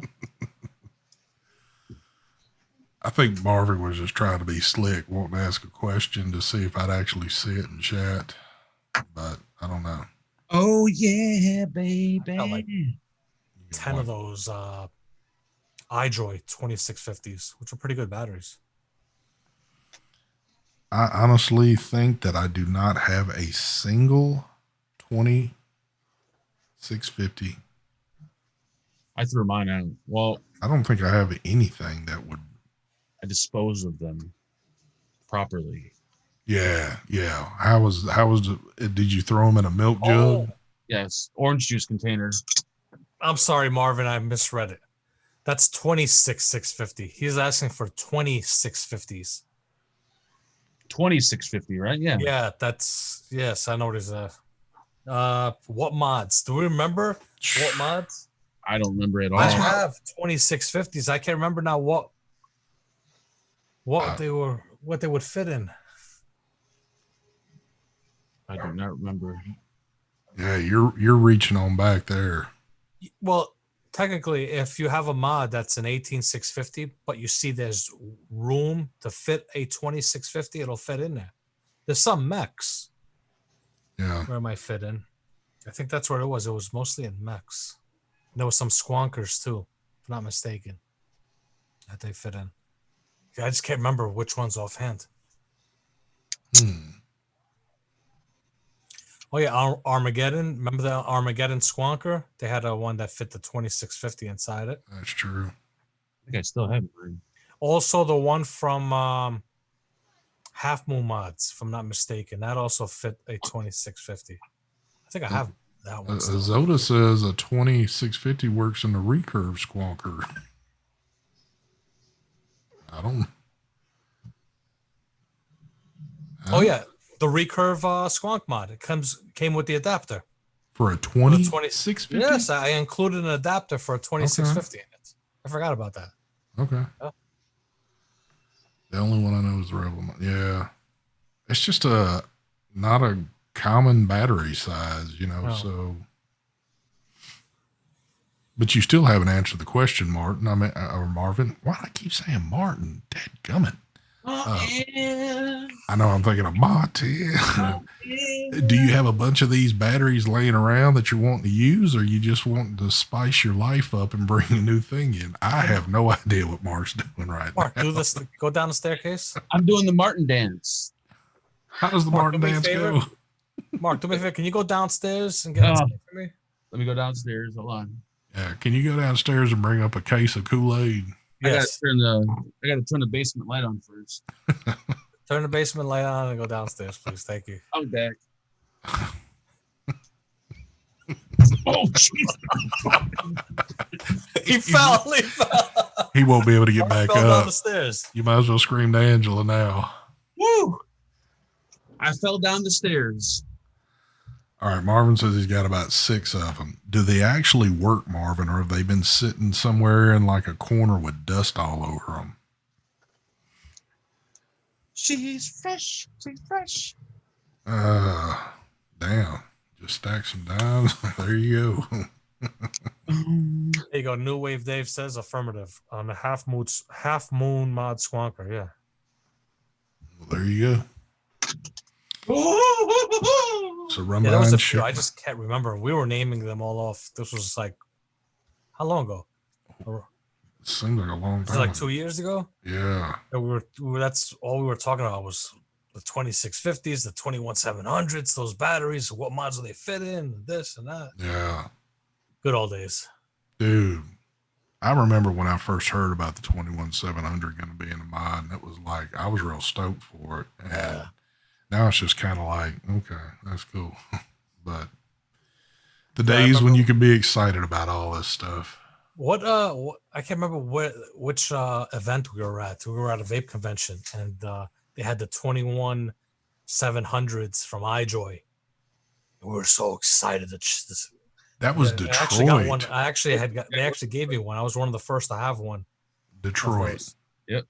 A: I think Marvin was just trying to be slick, wanting to ask a question to see if I'd actually see it in chat, but I don't know.
C: Oh, yeah, baby.
B: I got like 10 of those iDroid 2650s, which are pretty good batteries.
A: I honestly think that I do not have a single 2650.
C: I threw mine out. Well,
A: I don't think I have anything that would.
C: I disposed of them properly.
A: Yeah. How was did you throw them in a milk jug?
C: Yes, orange juice container.
B: I'm sorry, Marvin, I misread it. That's 26650. He's asking for 2650s.
C: 2650, right? Yeah.
B: Yeah, yes, I know what it is. What mods? Do we remember what mods?
C: I don't remember at all.
B: I have 2650s. I can't remember now what they would fit in.
C: I do not remember.
A: Yeah, you're reaching on back there.
B: Well, technically, if you have a mod that's an 18650, but you see there's room to fit a 2650, it'll fit in there. There's some mechs.
A: Yeah.
B: Where it might fit in. I think that's where it was. It was mostly in mechs. And there was some squonkers too, if I'm not mistaken, that they fit in. I just can't remember which ones offhand. Oh yeah, Armageddon. Remember the Armageddon Squonker? They had a one that fit the 2650 inside it.
A: That's true.
C: I think I still have mine.
B: Also, the one from Half Moon Mods, if I'm not mistaken, that also fit a 2650. I think I have that one. Still.
A: Zoda says a 2650 works in the recurve squonker. I don't.
B: Oh yeah, the recurve squonk mod. It came with the adapter
A: For a 2650.
B: Yes, I included an adapter for a 2650 in it. I forgot about that.
A: Okay.
B: Oh.
A: The only one I know is the Rebel. Yeah, it's just not a common battery size,
B: No.
A: So. But you still haven't answered the question, Martin. Or Marvin. Why do I keep saying Martin? Dadgummit. I know I'm thinking of Martin. Do you have a bunch of these batteries laying around that you're wanting to use, or you just wanting to spice your life up and bring a new thing in? I have no idea what Mark's doing right
B: Mark,
A: now.
B: do this. Go down the staircase.
C: I'm doing the Martin dance.
A: How does the Martin dance go?
B: Mark, do me a favor. Can you go downstairs and get something for me?
C: Let me go downstairs. Hold on.
A: Yeah, can you go downstairs and bring up a case of Kool-Aid?
B: Yes.
C: I gotta turn the basement light on first.
B: Turn the basement light on and go downstairs, please. Thank you.
C: I'm back. Oh, jeez.
B: He fell.
A: He won't be able to get back
B: fell down
A: up.
B: the stairs.
A: You might as well scream to Angela now.
C: Woo! I fell down the stairs.
A: All right, Marvin says he's got about 6 of them. Do they actually work, Marvin, or have they been sitting somewhere in like a corner with dust all over them?
C: She's fresh. She's fresh.
A: Damn. Just stack some dimes. There you go.
B: There you go. New Wave Dave says affirmative on the half moon mod squonker. Yeah.
A: Well, there you go. So run
B: Yeah,
A: by and
B: few. I just can't remember. We were naming them all off. This was like how long ago?
A: It seemed like a long time.
B: Like 2 years ago.
A: Yeah.
B: That's all we were talking about was the 2650s, the 21700s, those batteries. What mods do they fit in? This and that.
A: Yeah.
B: Good old days.
A: Dude, I remember when I first heard about the 21700 going to be in the mod, and it was like I was real stoked for it. And now it's just kind of like, okay, that's cool. But the days when you could be excited about all this stuff.
B: What I can't remember which event we were at. We were at a vape convention, and they had the 21700s from iJoy. We were so excited that
A: that was Detroit.
B: I actually got one. They actually gave me one. I was one of the first to have one.
A: Detroit.
C: Yep.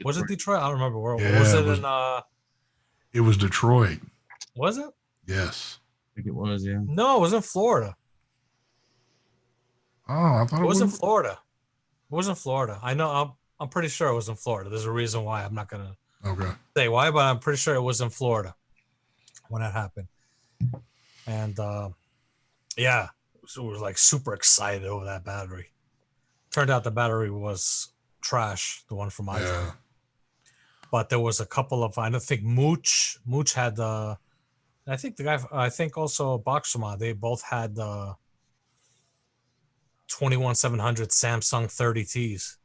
B: Was it Detroit? I don't remember. Where
A: yeah,
B: was it?
A: It was Detroit.
B: Was it?
A: Yes.
C: I think it was, yeah.
B: No, it was in Florida.
A: Oh, I thought
B: it was in Florida. It was in Florida. I know. I'm pretty sure it was in Florida. There's a reason why. I'm not gonna say why, but I'm pretty sure it was in Florida when that happened. And yeah, so we were like super excited over that battery. Turned out the battery was trash, the one from iJoy. Yeah. But there was a couple of, I don't think Mooch had the, I think the guy, I think also Boxerma, they both had the 21700 Samsung 30Ts.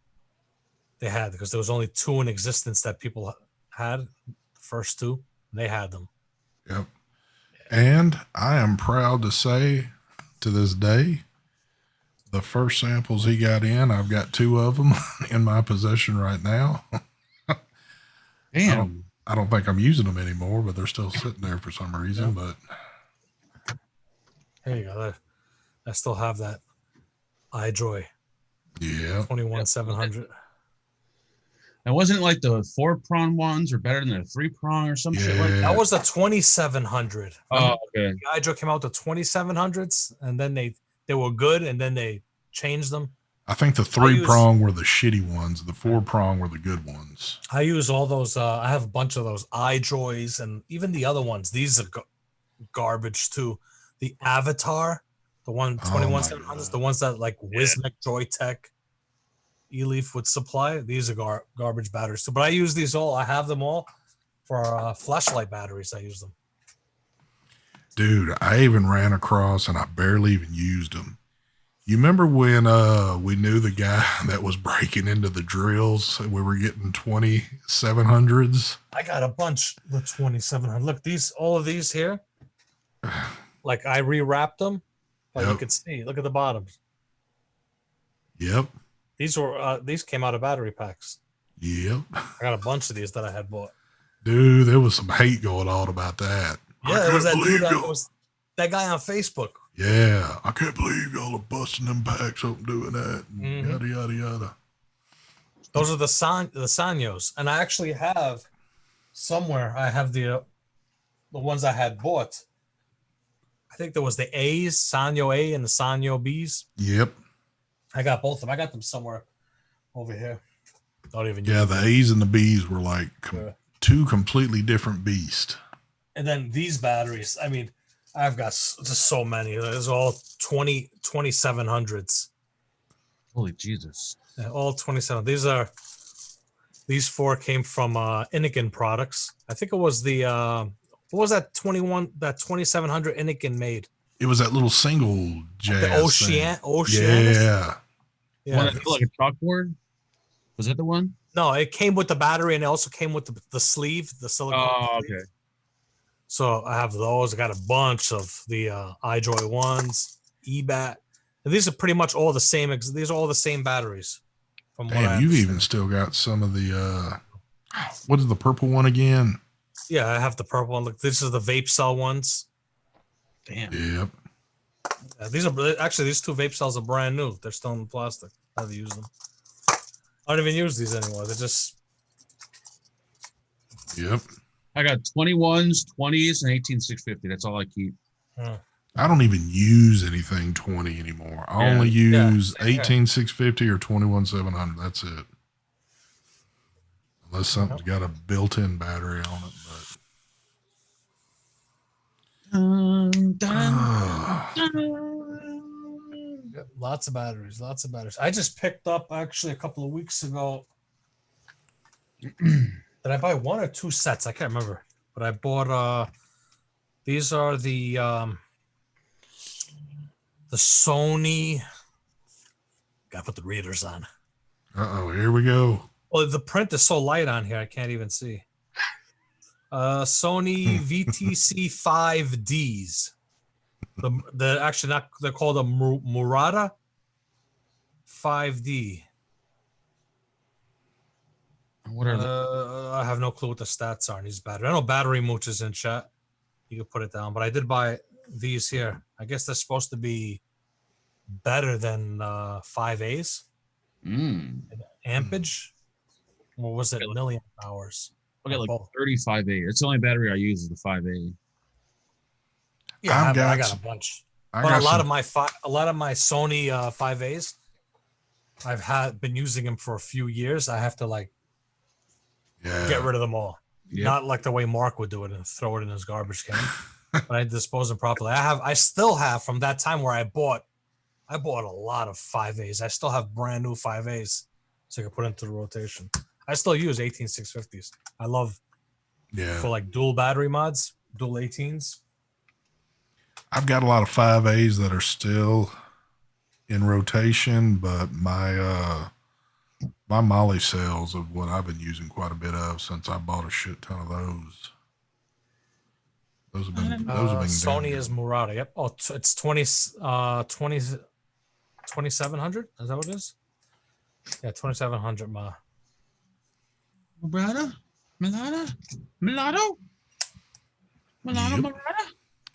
B: They had, because there was only 2 in existence that people had, the first 2, they had them.
A: Yep. And I am proud to say to this day, the first samples he got in, I've got 2 of them in my possession right now.
C: Damn.
A: I don't think I'm using them anymore, but they're still sitting there for some reason. But
B: here you go. I still have that iJoy.
A: Yeah.
B: 21700.
C: And wasn't it like the 4-prong ones are better than the 3-prong or some shit like that?
B: That was the 2700.
C: Oh, okay.
B: The iJoy came out the 2700s, and then they were good, and then they changed them.
A: I think the 3-prong were the shitty ones. The 4-prong were the good ones.
B: I use all those. I have a bunch of those iJoys, and even the other ones. These are garbage too. The Avatar, the 21700s, the ones that like Wismec, Joytech, eLeaf would supply. These are garbage batteries too. But I use these all. I have them all for flashlight batteries. I use them.
A: Dude, I even ran across and I barely even used them. You remember when we knew the guy that was breaking into the drills? We were getting 2700s.
B: I got a bunch of the 2700. Look, all of these here. Like I rewrapped them, but you
A: Yep.
B: could see. Look at the bottoms.
A: Yep.
B: These came out of battery packs.
A: Yep.
B: I got a bunch of these that I had bought.
A: Dude, there was some hate going on about that.
B: Yeah, it was that dude that was that guy on Facebook.
A: Yeah, I can't believe y'all are busting them packs up and doing that. And Yada yada yada.
B: Those are the Sanyos, and I actually have somewhere. I have the ones I had bought. I think there was the A's, Sanyo A, and the Sanyo B's.
A: Yep.
B: I got both of them. I got them somewhere over here. Don't even.
A: Yeah, the A's and the B's were like two completely different beasts.
B: And then these batteries. I mean, I've got just so many. There's all 2700s.
C: Holy Jesus.
B: Yeah, all 27. These four came from Inniken products. I think it was the what was that 2700 Inniken made?
A: It was that little single jazz.
B: The Ocean.
A: Yeah.
C: One that like a chalkboard? Was that the one?
B: No, it came with the battery and it also came with the sleeve, the silicone.
C: Oh,
B: sleeve.
C: okay.
B: So I have those. I got a bunch of the iJoy ones, EBAT. And these are pretty much all the same. These are all the same batteries.
A: Damn, you've even still got some of the what is the purple one again?
B: Yeah, I have the purple one. Look, this is the vape cell ones.
C: Damn.
A: Yep.
B: These two vape cells are brand new. They're still in plastic. I never use them. I don't even use these anymore. They're just.
A: Yep.
C: I got 21s, 20s, and 18650. That's all I keep.
A: I don't even use anything 20 anymore. I only use 18650 or 21700. That's it. Unless something's got a built-in battery on it.
B: Lots of batteries. I just picked up actually a couple of weeks ago. Did I buy one or two sets? I can't remember. But I bought these are the Sony. Gotta put the readers on.
A: Uh-oh, here we go.
B: Well, the print is so light on here, I can't even see. Sony VTC 5Ds. The actually not they're called a Murata 5D.
C: What are
B: I have no clue what the stats are on these batteries. I know battery mooch is in chat. You can put it down, but I did buy these here. I guess they're supposed to be better than 5As. Ampage. What was it? Million hours.
C: I got like 35A. It's the only battery I use is the 5A.
B: Yeah, I got a bunch. But a lot of my Sony 5As, I've been using them for a few years. I have to get rid of them all. Yep. Not like the way Mark would do it and throw it in his garbage can. But I dispose them properly. I still have from that time where I bought a lot of 5As. I still have brand new 5As, so I can put into the rotation. I still use 18650s. I love for like dual battery mods, dual 18s.
A: I've got a lot of 5As that are still in rotation, but my Molly cells of what I've been using quite a bit of since I bought a shit ton of those. Those have been
B: Sony is Murata. Yep. Oh, it's 2700. Is that what it is? Yeah, 2700 ma.
C: Murata?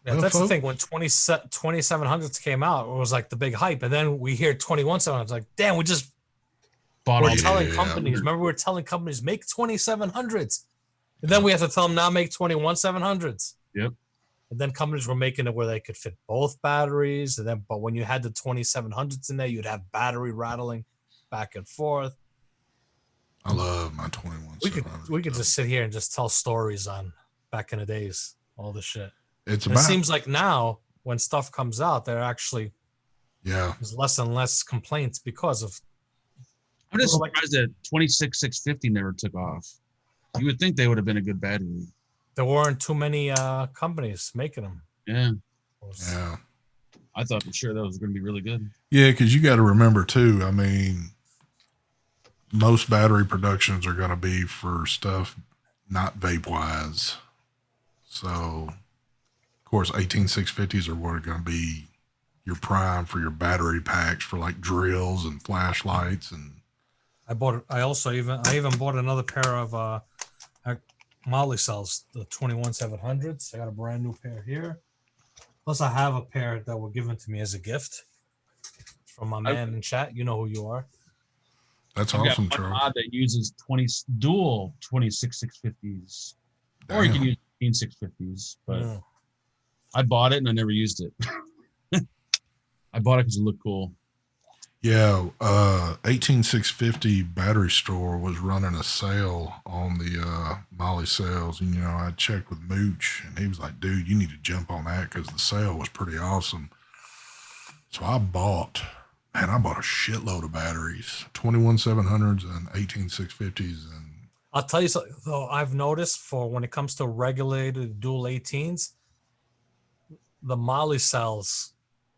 B: Yeah, that's the thing. When 2700s came out, it was like the big hype, and then we hear 21700s. It's like, damn, we just we're telling companies. Remember, we were telling companies make 2700s, and then we have to tell them now make 21700s.
C: Yep.
B: And then companies were making it where they could fit both batteries, and then but when you had the 2700s in there, you'd have battery rattling back and forth.
A: I love my 21700s.
B: We could just sit here and just tell stories on back in the days, all the shit.
A: It
B: seems like now when stuff comes out, there actually there's less and less complaints because of.
C: I'm just surprised that 26650 never took off. You would think they would have been a good battery.
B: There weren't too many companies making them.
C: Yeah,
A: Yeah.
C: I thought for sure that was going to be really good.
A: Yeah, because you got to remember too. I mean, most battery productions are going to be for stuff not vape wise. So, of course, 18650s are what are going to be your prime for your battery packs for like drills and flashlights and.
B: I even bought another pair of Molly cells, the 21700s. I got a brand new pair here. Plus, I have a pair that were given to me as a gift from my man in chat. You know who you are.
A: That's
C: I've
A: awesome,
C: got one
A: Charles.
C: mod that uses dual 26650s, or you can
A: Damn.
C: use 18650s. But I bought it and I never used it. I bought it because it looked cool.
A: Yeah, 18650 battery store was running a sale on the Molly sales, and I checked with Mooch, and he was like, "Dude, you need to jump on that because the sale was pretty awesome." So I bought a shitload of batteries, 21700s and 18650s, and
B: I'll tell you something though. I've noticed for when it comes to regulated dual 18s, the Molly cells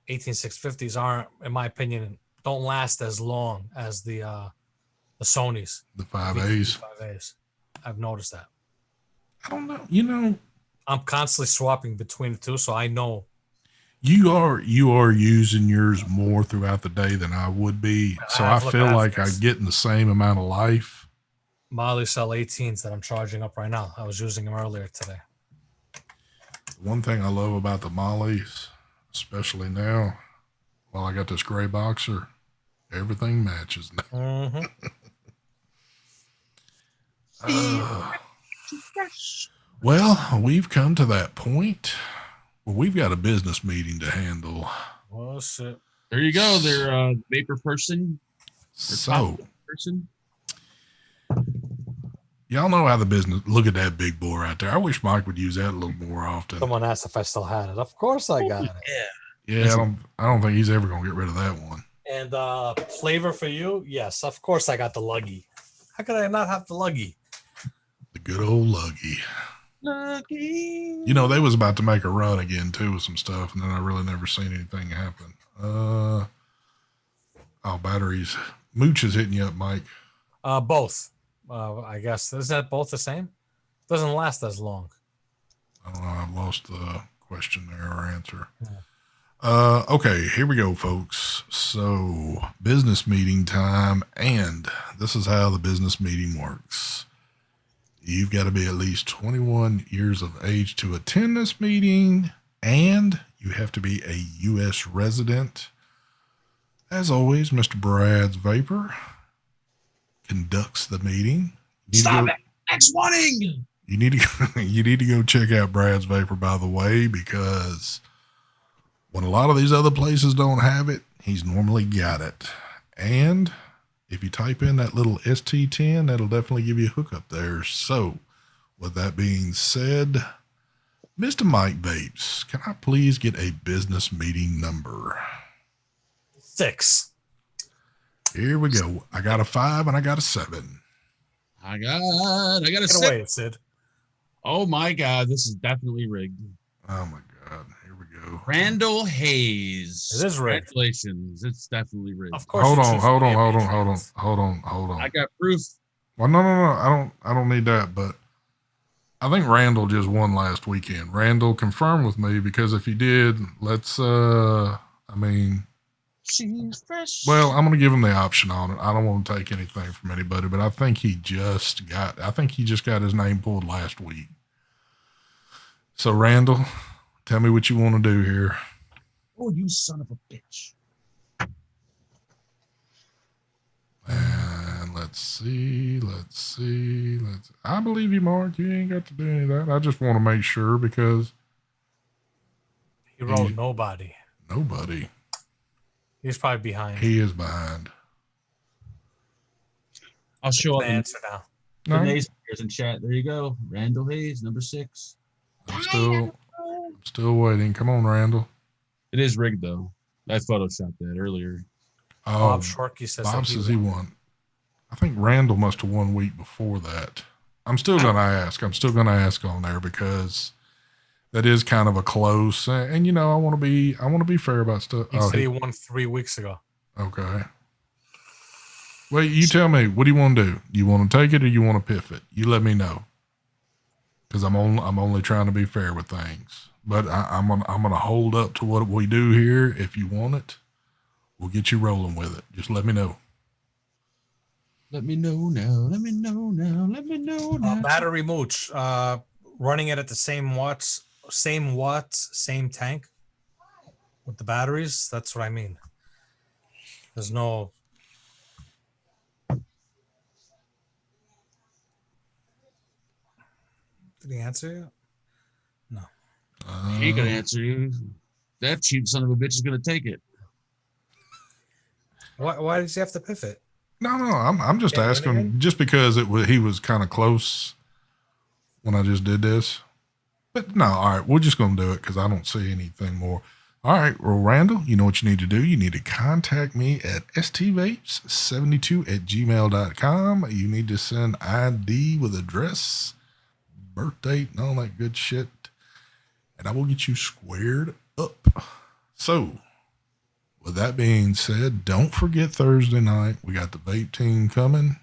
B: 18650s aren't, in my opinion, don't last as long as the Sonys.
A: the 5As.
B: 5As. I've noticed that.
A: I don't know.
B: I'm constantly swapping between the two, so I know.
A: You are using yours more throughout the day than I would be, so I feel like I'm getting the same amount of life.
B: Molly cell 18s that I'm charging up right now. I was using them earlier today.
A: One thing I love about the Mollies, especially now, while I got this gray boxer, everything matches now. Well, we've come to that point where we've got a business meeting to handle.
B: Oh, shit.
C: There you go. They're vapor person.
A: So,
C: person.
A: Y'all know how the business. Look at that big boy right there. I wish Mike would use that a little more often.
B: Someone asked if I still had it. Of course I got it.
A: Yeah. I don't think he's ever gonna get rid of that one.
B: And flavor for you? Yes, of course I got the Luggy. How could I not have the Luggy?
A: The good old Luggy.
C: Lucky.
A: They was about to make a run again too with some stuff, and then I really never seen anything happen. Batteries. Mooch is hitting you up, Mike.
B: Both. I guess. Isn't that both the same? Doesn't last as long.
A: I don't know. I've lost the question there or answer. Yeah. Okay, here we go, folks. So, business meeting time, and this is how the business meeting works. You've got to be at least 21 years of age to attend this meeting, and you have to be a U.S. resident. As always, Mr. Brad's Vapor conducts the meeting.
C: Stop it! Next warning.
A: You need to go check out Brad's Vapor, by the way, because when a lot of these other places don't have it, he's normally got it. And if you type in that little ST10, that'll definitely give you a hookup there. So, with that being said, Mr. Mike Vapes, can I please get a business meeting number?
B: 6.
A: Here we go. I got a 5 and I got a 7.
C: I got a
B: Get
C: 6.
B: away, Sid.
C: Oh my God, this is definitely rigged.
A: Oh my God, here we go.
C: Randall Hayes.
B: It is rigged.
C: Congratulations, it's definitely rigged.
B: Of course.
A: Hold on.
C: I got proof.
A: Well, no. I don't need that, but I think Randall just won last weekend. Randall, confirm with me, because if you did, let's
C: She's fresh.
A: Well, I'm going to give him the option on it. I don't want to take anything from anybody, but I think he just got his name pulled last week. So, Randall, tell me what you want to do here.
C: Oh, you son of a bitch.
A: And let's see. I believe you, Mark. You ain't got to do any of that. I just want to make sure, because
B: He wrote nobody.
A: Nobody.
B: He's probably behind.
A: He is behind.
C: I'll show up
B: the answer now.
C: The naysayers in chat. There you go. Randall Hayes, number 6.
A: I'm still waiting. Come on, Randall.
C: It is rigged though. I photoshopped that earlier.
A: Oh,
B: Bob Sharkey says
A: Bob says he won. I think Randall must have won week before that. I'm still going to ask. I'm still going to ask on there, because that is kind of a close, and you know, I want to be fair about stuff.
B: He said he won 3 weeks ago.
A: Okay. Well, you tell me, what do you want to do? You want to take it or you want to piff it? You let me know, because I'm only trying to be fair with things. But I'm gonna hold up to what we do here. If you want it, we'll get you rolling with it. Just let me know.
C: Let me know now. Let me know now. Let me know now.
B: Battery mooch. Running it at the same watts, same tank with the batteries. That's what I mean. There's no. Did he answer you? No.
C: He ain't gonna answer you. That cheap son of a bitch is gonna take it.
B: Why does he have to pivot?
A: No, I'm just asking, just because he was kind of close when I just did this. But no, all right, we're just gonna do it because I don't see anything more. All right, well, Randall, you know what you need to do. You need to contact me at stvapes72@gmail.com. You need to send ID with address, birth date, and all that good shit, and I will get you squared up. So, with that being said, don't forget Thursday night. We got the vape team coming.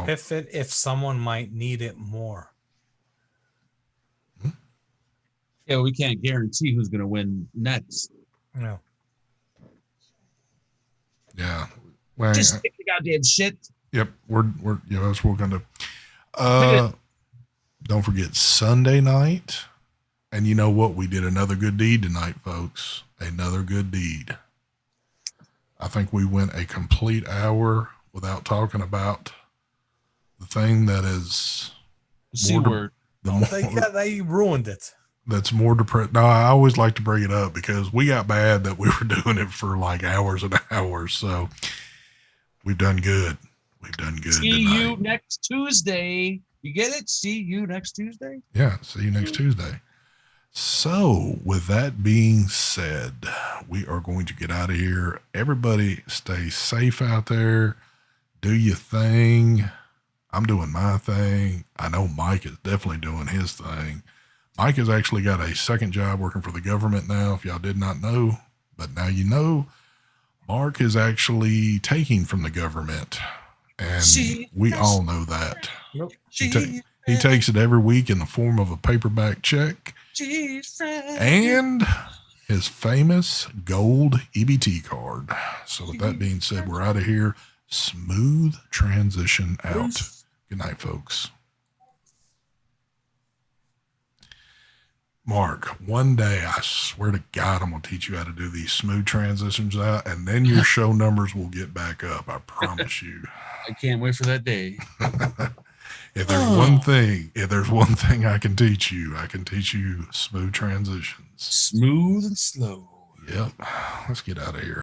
B: Piff it if someone might need it more.
C: Yeah, we can't guarantee who's gonna win next.
B: No.
A: Yeah. Well,
C: Just pick the goddamn shit.
A: Yep. That's what we're gonna do. Don't forget Sunday night. And you know what? We did another good deed tonight, folks. Another good deed. I think we went a complete hour without talking about the thing that is
C: The C word.
B: They ruined it.
A: That's more depressed. No, I always like to bring it up because we got bad that we were doing it for like hours and hours. So we've done good. We've done good.
C: See you next Tuesday. You get it? See you next Tuesday?
A: Yeah, see you next Tuesday. So, with that being said, we are going to get out of here. Everybody stay safe out there. Do your thing. I'm doing my thing. I know Mike is definitely doing his thing. Mike has actually got a second job working for the government now, if y'all did not know. But now you know, Mark is actually taking from the government. And we all know that.
B: Nope.
A: He takes it every week in the form of a paperback check and his famous gold EBT card. So with that being said, we're out of here. Smooth transition out. Good night, folks. Mark, one day, I swear to God, I'm going to teach you how to do these smooth transitions out, and then your show numbers will get back up. I promise you.
C: I can't wait for that day.
A: If there's one thing I can teach you smooth transitions.
C: Smooth and slow.
A: Yep. Let's get out of here.